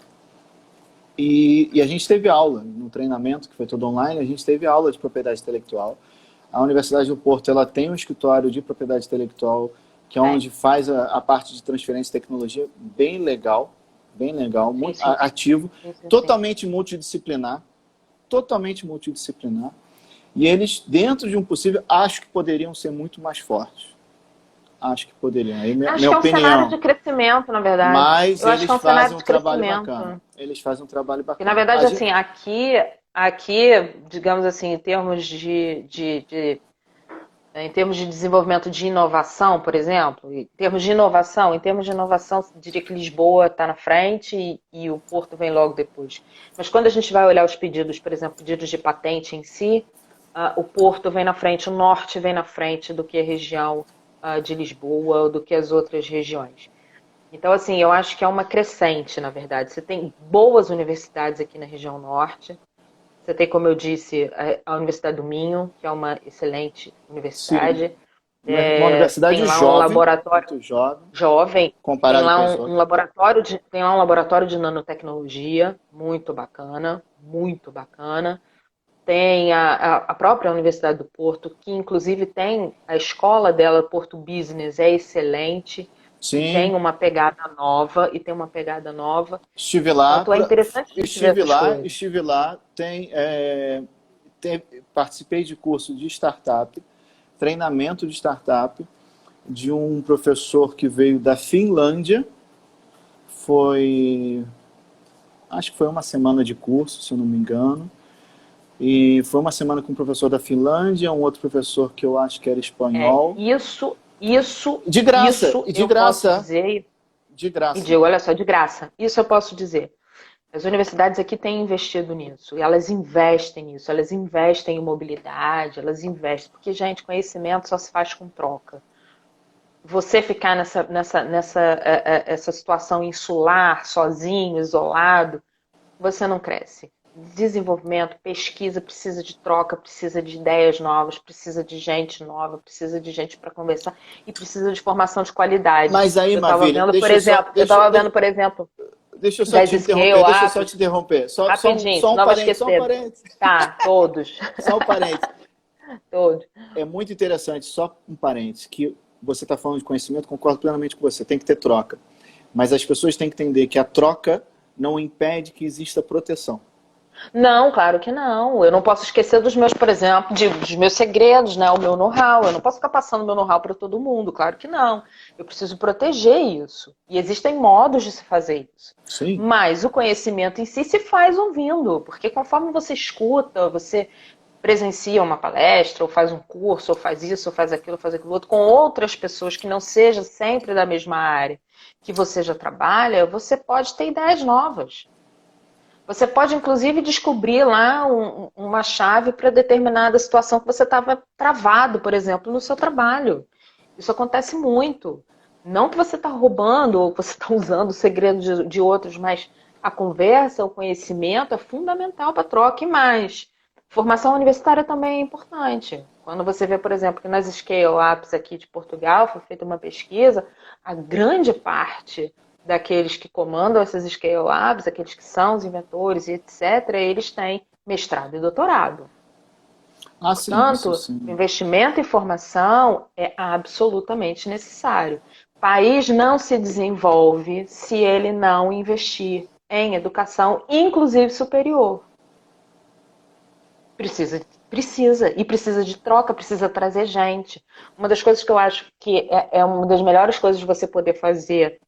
Speaker 1: E a gente teve aula no treinamento, que foi todo online, a gente teve aula de propriedade intelectual. A Universidade do Porto ela tem um escritório de propriedade intelectual, que é onde faz a parte de transferência de tecnologia bem legal,
Speaker 2: Sim,
Speaker 1: muito
Speaker 2: sim, sim.
Speaker 1: ativo,
Speaker 2: Sim, sim, sim.
Speaker 1: totalmente multidisciplinar. E eles, dentro de um possível, acho que poderiam ser muito mais fortes. Acho que poderiam. Aí,
Speaker 2: Acho
Speaker 1: minha
Speaker 2: que é um cenário
Speaker 1: opinião.
Speaker 2: de crescimento, na verdade.
Speaker 1: Mas
Speaker 2: Eu acho que
Speaker 1: eles
Speaker 2: é um cenário
Speaker 1: fazem um
Speaker 2: de
Speaker 1: trabalho
Speaker 2: crescimento.
Speaker 1: bacana. Eles fazem um trabalho
Speaker 2: E, na
Speaker 1: bacana.
Speaker 2: verdade, assim, aqui, digamos assim, em termos de desenvolvimento de inovação, por exemplo, em termos de inovação, diria que Lisboa está na frente e o Porto vem logo depois. Mas quando a gente vai olhar os pedidos, por exemplo, pedidos de patente em si, o Porto vem na frente, o Norte vem na frente do que a região de Lisboa ou do que as outras regiões. Então, assim, eu acho que é uma crescente, na verdade. Você tem boas universidades aqui na região Norte. Você tem, como eu disse, a Universidade do Minho, que é uma excelente
Speaker 1: Sim.
Speaker 2: universidade.
Speaker 1: Uma universidade
Speaker 2: Tem lá um
Speaker 1: jovem,
Speaker 2: laboratório
Speaker 1: muito jovem,
Speaker 2: jovem, tem
Speaker 1: comparado
Speaker 2: lá
Speaker 1: com as
Speaker 2: um
Speaker 1: outras.
Speaker 2: laboratório tem lá um laboratório de nanotecnologia, muito bacana, muito bacana. Tem a própria Universidade do Porto, que inclusive tem a escola dela, Porto Business, é excelente. E
Speaker 1: Sim,
Speaker 2: tem uma pegada nova, e tem uma pegada nova.
Speaker 1: estive lá,
Speaker 2: Portanto, é interessante a gente ver essas coisas.
Speaker 1: estive lá, participei de curso de startup, treinamento de startup, de um professor que veio da Finlândia. Foi, acho que foi uma semana de curso, se eu não me engano. E foi uma semana com um professor da Finlândia, um outro professor que eu acho que era espanhol. De graça,
Speaker 2: Isso
Speaker 1: de
Speaker 2: eu posso
Speaker 1: graça,
Speaker 2: dizer,
Speaker 1: de
Speaker 2: e
Speaker 1: graça.
Speaker 2: digo, olha só, de graça. Isso eu posso dizer. As universidades aqui têm investido nisso, e elas investem nisso, elas investem em mobilidade, elas investem, porque, gente, conhecimento só se faz com troca. Você ficar essa situação insular, sozinho, isolado, você não cresce. Desenvolvimento, pesquisa precisa de troca, precisa de ideias novas, precisa de gente nova, precisa de gente para conversar e precisa de formação de qualidade.
Speaker 1: Mas aí,
Speaker 2: Eu estava
Speaker 1: Maravilha,
Speaker 2: vendo, por exemplo,
Speaker 1: deixa eu só
Speaker 2: das
Speaker 1: te
Speaker 2: scale
Speaker 1: interromper, deixa eu só te
Speaker 2: ups,
Speaker 1: interromper.
Speaker 2: rapidinho,
Speaker 1: Só um
Speaker 2: senão eu vou
Speaker 1: parênteses, só um
Speaker 2: esquecer.
Speaker 1: parênteses,
Speaker 2: Tá, todos,
Speaker 1: só um parênteses.
Speaker 2: todos.
Speaker 1: É muito interessante, só um parênteses, que você está falando de conhecimento, concordo plenamente com você, tem que ter troca. Mas as pessoas têm que entender que a troca não impede que exista proteção.
Speaker 2: Não, claro que não. Eu não posso esquecer dos meus, por exemplo, dos meus segredos, né? O meu know-how. Eu não posso ficar passando meu know-how para todo mundo, claro que não. Eu preciso proteger isso. E existem modos de se fazer isso.
Speaker 1: Sim.
Speaker 2: Mas o conhecimento em si se faz ouvindo, porque conforme você escuta, você presencia uma palestra, ou faz um curso, ou faz isso, ou faz aquilo outro, com outras pessoas que não seja sempre da mesma área que você já trabalha, você pode ter ideias novas. Você pode, inclusive, descobrir lá uma chave para determinada situação que você estava travado, por exemplo, no seu trabalho. Isso acontece muito. Não que você está roubando ou que você está usando o segredo de outros, mas a conversa, o conhecimento é fundamental para a troca. E mais, formação universitária também é importante. Quando você vê, por exemplo, que nas scale-ups aqui de Portugal foi feita uma pesquisa, a grande parte daqueles que comandam essas scale-ups, aqueles que são os inventores e etc., eles têm mestrado e doutorado.
Speaker 1: Ah, sim, isso
Speaker 2: Portanto, o
Speaker 1: sim.
Speaker 2: investimento em formação é absolutamente necessário. O país não se desenvolve se ele não investir em educação, inclusive superior. E precisa de troca, precisa trazer gente. Uma das coisas que eu acho que é uma das melhores coisas de você poder fazer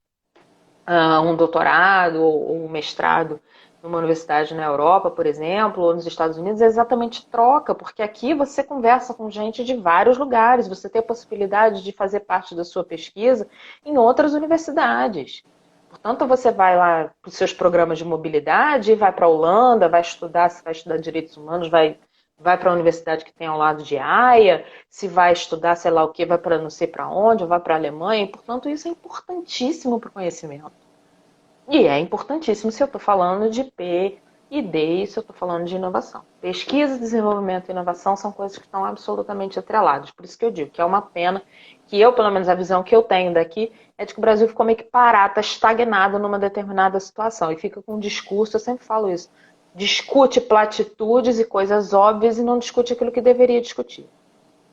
Speaker 2: um doutorado ou um mestrado numa universidade na Europa, por exemplo, ou nos Estados Unidos, é exatamente troca, porque aqui você conversa com gente de vários lugares, você tem a possibilidade de fazer parte da sua pesquisa em outras universidades. Portanto, você vai lá para os seus programas de mobilidade, vai para a Holanda, vai estudar, se vai estudar direitos humanos, vai para a universidade que tem ao lado de Haia, se vai estudar, sei lá o que, vai para não sei para onde, ou vai para a Alemanha. E, portanto, isso é importantíssimo para o conhecimento. E é importantíssimo se eu estou falando de P e D, se eu estou falando de inovação. Pesquisa, desenvolvimento e inovação são coisas que estão absolutamente atreladas. Por isso que eu digo que é uma pena que eu, pelo menos a visão que eu tenho daqui, é de que o Brasil ficou meio que parado, está estagnado numa determinada situação. E fica com um discurso, eu sempre falo isso, discute platitudes e coisas óbvias e não discute aquilo que deveria discutir.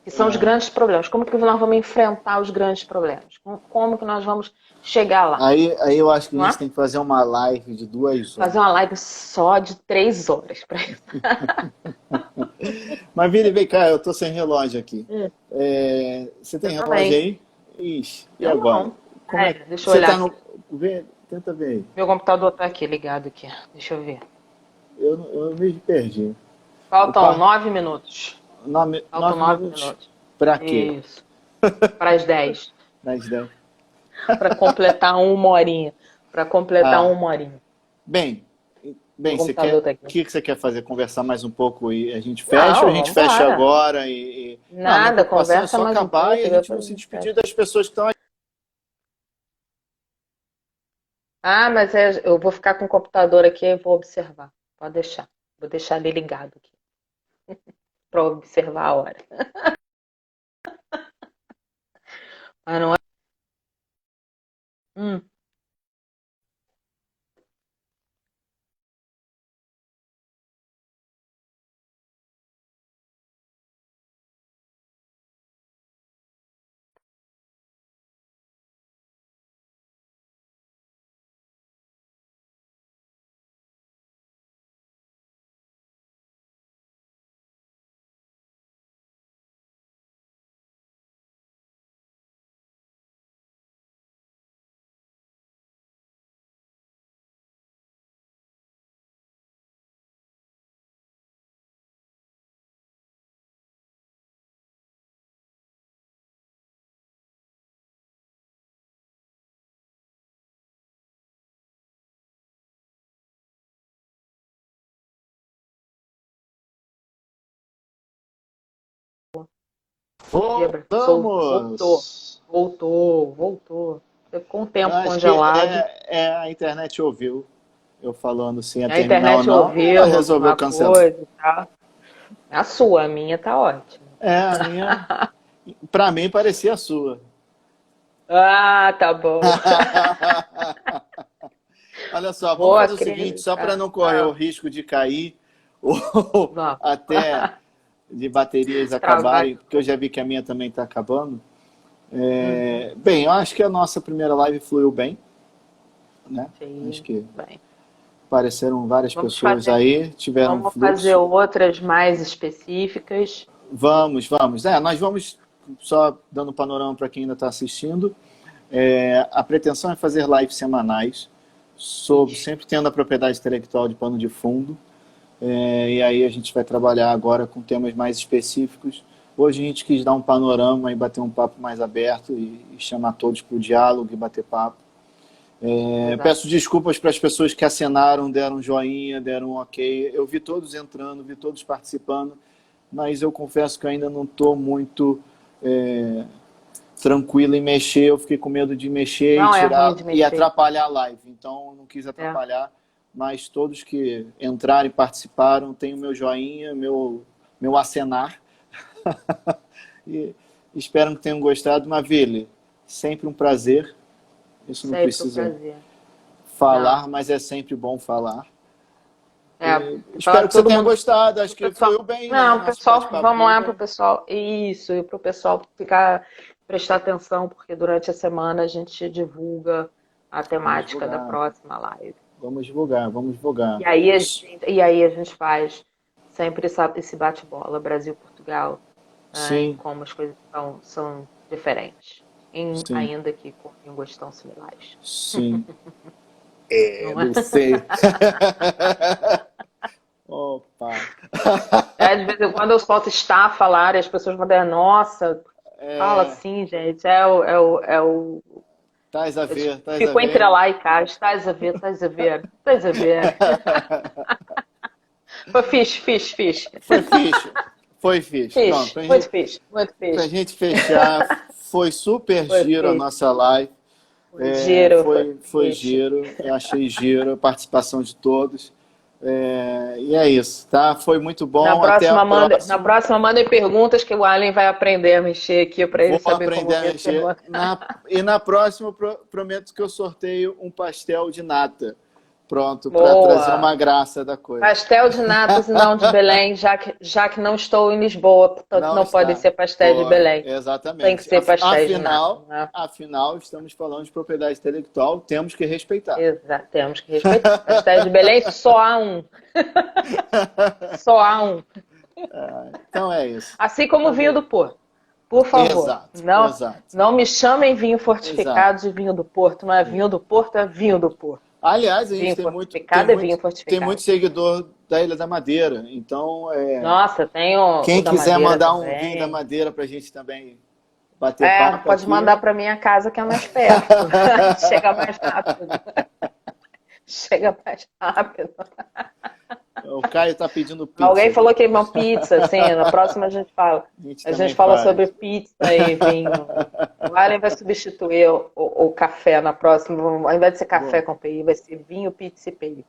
Speaker 2: Que são os grandes problemas. Como que nós vamos enfrentar os grandes problemas? Como que nós vamos chegar lá?
Speaker 1: Aí eu acho que a
Speaker 2: Não
Speaker 1: gente
Speaker 2: é?
Speaker 1: tem que fazer uma live de 2 horas.
Speaker 2: Fazer uma live só de 3 horas para isso.
Speaker 1: Mas vem cá, eu tô sem relógio aqui. Você tem
Speaker 2: Eu
Speaker 1: relógio
Speaker 2: também.
Speaker 1: aí? Ixi, e
Speaker 2: Eu
Speaker 1: agora?
Speaker 2: não.
Speaker 1: Como é?
Speaker 2: Deixa eu
Speaker 1: Você
Speaker 2: olhar
Speaker 1: tá
Speaker 2: aqui.
Speaker 1: no. Tenta ver aí.
Speaker 2: Meu computador tá aqui ligado aqui. Deixa eu ver.
Speaker 1: Eu me perdi.
Speaker 2: Faltam
Speaker 1: Opa,
Speaker 2: 9 minutos. Faltam
Speaker 1: 9
Speaker 2: 9
Speaker 1: minutos.
Speaker 2: minutos.
Speaker 1: Pra quê?
Speaker 2: Isso. Para as 10.
Speaker 1: Das 10.
Speaker 2: Para completar uma horinha. Para completar
Speaker 1: Ah,
Speaker 2: uma horinha.
Speaker 1: bem, Bem,
Speaker 2: O computador tá
Speaker 1: o
Speaker 2: aqui.
Speaker 1: que você quer fazer? Conversar mais um pouco e a gente fecha,
Speaker 2: Não,
Speaker 1: ou a gente fecha
Speaker 2: vambora.
Speaker 1: agora Não, a minha
Speaker 2: Nada,
Speaker 1: preocupação é
Speaker 2: conversa
Speaker 1: só
Speaker 2: mais um
Speaker 1: acabar e
Speaker 2: pouco
Speaker 1: a
Speaker 2: e
Speaker 1: gente não
Speaker 2: depois a
Speaker 1: se
Speaker 2: gente
Speaker 1: despedir
Speaker 2: fecha.
Speaker 1: das pessoas que estão aqui.
Speaker 2: Ah, mas eu vou ficar com o computador aqui e vou observar. Pode deixar. Vou deixar ele ligado aqui para observar a hora. Mas não é. Hum. Debra, voltou.
Speaker 1: Voltamos!
Speaker 2: Voltou. Você ficou um tempo
Speaker 1: Acho que
Speaker 2: congelado.
Speaker 1: a internet ouviu eu falando se ia
Speaker 2: A
Speaker 1: terminar ou
Speaker 2: internet
Speaker 1: não, e ela
Speaker 2: ouviu
Speaker 1: resolveu
Speaker 2: alguma
Speaker 1: cancelar.
Speaker 2: coisa e tal. A sua, a minha tá ótima.
Speaker 1: A minha, pra mim, parecia a sua.
Speaker 2: Ah, tá bom.
Speaker 1: Olha só, vamos
Speaker 2: Vou
Speaker 1: fazer o seguinte, só para
Speaker 2: acreditar.
Speaker 1: não correr o risco de cair ou
Speaker 2: Vamos.
Speaker 1: até de baterias
Speaker 2: Travar.
Speaker 1: acabarem, porque eu já vi que a minha também está acabando.
Speaker 2: Uhum.
Speaker 1: Bem, eu acho que a nossa primeira live fluiu bem, né? Acho
Speaker 2: Sim,
Speaker 1: que
Speaker 2: bem.
Speaker 1: apareceram várias
Speaker 2: Vamos
Speaker 1: pessoas
Speaker 2: fazer,
Speaker 1: aí, tiveram
Speaker 2: vamos fazer
Speaker 1: fluxo.
Speaker 2: outras mais específicas.
Speaker 1: Vamos. Nós vamos, só dando um panorama para quem ainda está assistindo, a pretensão é fazer lives semanais,
Speaker 2: Isso.
Speaker 1: sempre tendo a propriedade intelectual de pano de fundo. E aí a gente vai trabalhar agora com temas mais específicos. Hoje a gente quis dar um panorama e bater um papo mais aberto e chamar todos para o diálogo e bater papo.
Speaker 2: Exato.
Speaker 1: Peço desculpas para as pessoas que acenaram, deram um joinha, deram um ok. Eu vi todos entrando, vi todos participando, mas eu confesso que eu ainda não estou muito tranquilo em mexer. Eu fiquei com medo de mexer e
Speaker 2: Não é ruim
Speaker 1: tirar
Speaker 2: de
Speaker 1: e
Speaker 2: mexer.
Speaker 1: atrapalhar a live. Então eu não quis
Speaker 2: É.
Speaker 1: atrapalhar, mas todos que entraram e participaram têm o meu joinha, meu acenar. E espero que tenham gostado. Mavile, sempre um prazer. Isso não
Speaker 2: Sempre um
Speaker 1: precisa
Speaker 2: prazer.
Speaker 1: falar, mas é sempre bom falar.
Speaker 2: Para
Speaker 1: Espero que você
Speaker 2: todo
Speaker 1: tenha
Speaker 2: mundo.
Speaker 1: gostado. Acho que
Speaker 2: Pessoal,
Speaker 1: fluiu bem, né?
Speaker 2: não,
Speaker 1: Nosso
Speaker 2: pessoal,
Speaker 1: bate-papo
Speaker 2: vamos
Speaker 1: fluiu
Speaker 2: lá para o
Speaker 1: bem.
Speaker 2: pessoal. Isso, e para o pessoal prestar atenção, porque durante a semana a gente divulga a
Speaker 1: Vamos
Speaker 2: temática da
Speaker 1: divulgar.
Speaker 2: próxima live.
Speaker 1: Vamos divulgar, vamos divulgar.
Speaker 2: E aí a gente faz sempre esse bate-bola, Brasil-Portugal, né, e
Speaker 1: Sim,
Speaker 2: como as coisas são diferentes,
Speaker 1: sim,
Speaker 2: ainda que com línguas tão similares.
Speaker 1: sim.
Speaker 2: Não é?
Speaker 1: Não sei. Opa.
Speaker 2: De vez em quando eu solto está a falar e as pessoas vão dizer, nossa, fala
Speaker 1: É,
Speaker 2: assim, gente, é o.
Speaker 1: tais a
Speaker 2: Eu
Speaker 1: ver, tais a
Speaker 2: fico entre
Speaker 1: ver.
Speaker 2: lá e cá, estás a ver, estás a ver, estás a ver. Foi fixe.
Speaker 1: Foi fixe. Foi fixe. Pronto,
Speaker 2: Fixe, muito fixe, muito
Speaker 1: pra
Speaker 2: fixe.
Speaker 1: gente fechar, foi super
Speaker 2: Foi
Speaker 1: giro a
Speaker 2: fixe.
Speaker 1: nossa live.
Speaker 2: Foi giro, foi
Speaker 1: Foi
Speaker 2: fixe.
Speaker 1: giro, eu achei giro a participação de todos. E é isso, tá? Foi muito bom. Até a
Speaker 2: Na
Speaker 1: próxima.
Speaker 2: próxima mandem perguntas que o Alien vai aprender a mexer aqui para ele
Speaker 1: Vou
Speaker 2: saber
Speaker 1: aprender
Speaker 2: como
Speaker 1: a
Speaker 2: ver as
Speaker 1: mexer.
Speaker 2: perguntas.
Speaker 1: E na próxima, eu prometo que eu sorteio um pastel de nata. Pronto, para trazer
Speaker 2: Boa!
Speaker 1: uma graça da coisa.
Speaker 2: Pastel de natas e não de Belém, já que não estou em Lisboa, portanto
Speaker 1: Não
Speaker 2: não pode
Speaker 1: está.
Speaker 2: ser pastel de Belém. Tem que
Speaker 1: Exatamente.
Speaker 2: ser pastéis de nata, né?
Speaker 1: Afinal, estamos falando de propriedade intelectual, temos que respeitar.
Speaker 2: Exato, temos que respeitar. Pastéis de Belém só há um. Só há um.
Speaker 1: Então é isso.
Speaker 2: Assim como o vinho
Speaker 1: Mavê.
Speaker 2: do Porto. Por favor,
Speaker 1: Exato, exato,
Speaker 2: não me chamem vinho
Speaker 1: exato.
Speaker 2: fortificado de vinho do Porto. Não é vinho do Porto, é vinho do Porto.
Speaker 1: Aliás, a gente
Speaker 2: Vinho fortificado é vinho
Speaker 1: tem
Speaker 2: fortificado.
Speaker 1: muito seguidor da Ilha da Madeira. Então,
Speaker 2: Nossa, tem o
Speaker 1: quem
Speaker 2: da
Speaker 1: quiser
Speaker 2: Madeira
Speaker 1: mandar um vinho da
Speaker 2: também.
Speaker 1: Madeira para a gente também bater papo
Speaker 2: Pode
Speaker 1: aqui.
Speaker 2: mandar para minha casa que é mais perto. Chega mais rápido. Chega mais rápido.
Speaker 1: O Caio está pedindo pizza.
Speaker 2: Alguém falou que é uma pizza, assim, na próxima a gente fala. A gente fala sobre pizza e vinho. O Allen vai substituir o café na próxima. Ao invés de ser café com PI, vai ser vinho, pizza e PI.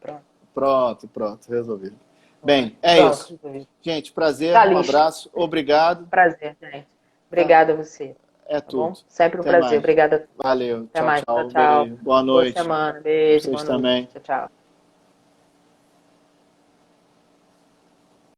Speaker 1: Pronto, resolvido. Bem, isso.
Speaker 2: Resolvido.
Speaker 1: Gente, prazer,
Speaker 2: Tá
Speaker 1: um
Speaker 2: listo.
Speaker 1: abraço, obrigado.
Speaker 2: Prazer, gente. Obrigada a você.
Speaker 1: É
Speaker 2: Tá
Speaker 1: tudo.
Speaker 2: bom? Sempre um
Speaker 1: Até
Speaker 2: prazer.
Speaker 1: mais.
Speaker 2: Obrigada.
Speaker 1: Valeu.
Speaker 2: Até mais.
Speaker 1: Tchau.
Speaker 2: Tchau.
Speaker 1: Boa noite.
Speaker 2: Boa semana. Beijo.
Speaker 1: Vocês
Speaker 2: Boa noite.
Speaker 1: também.
Speaker 2: Tchau.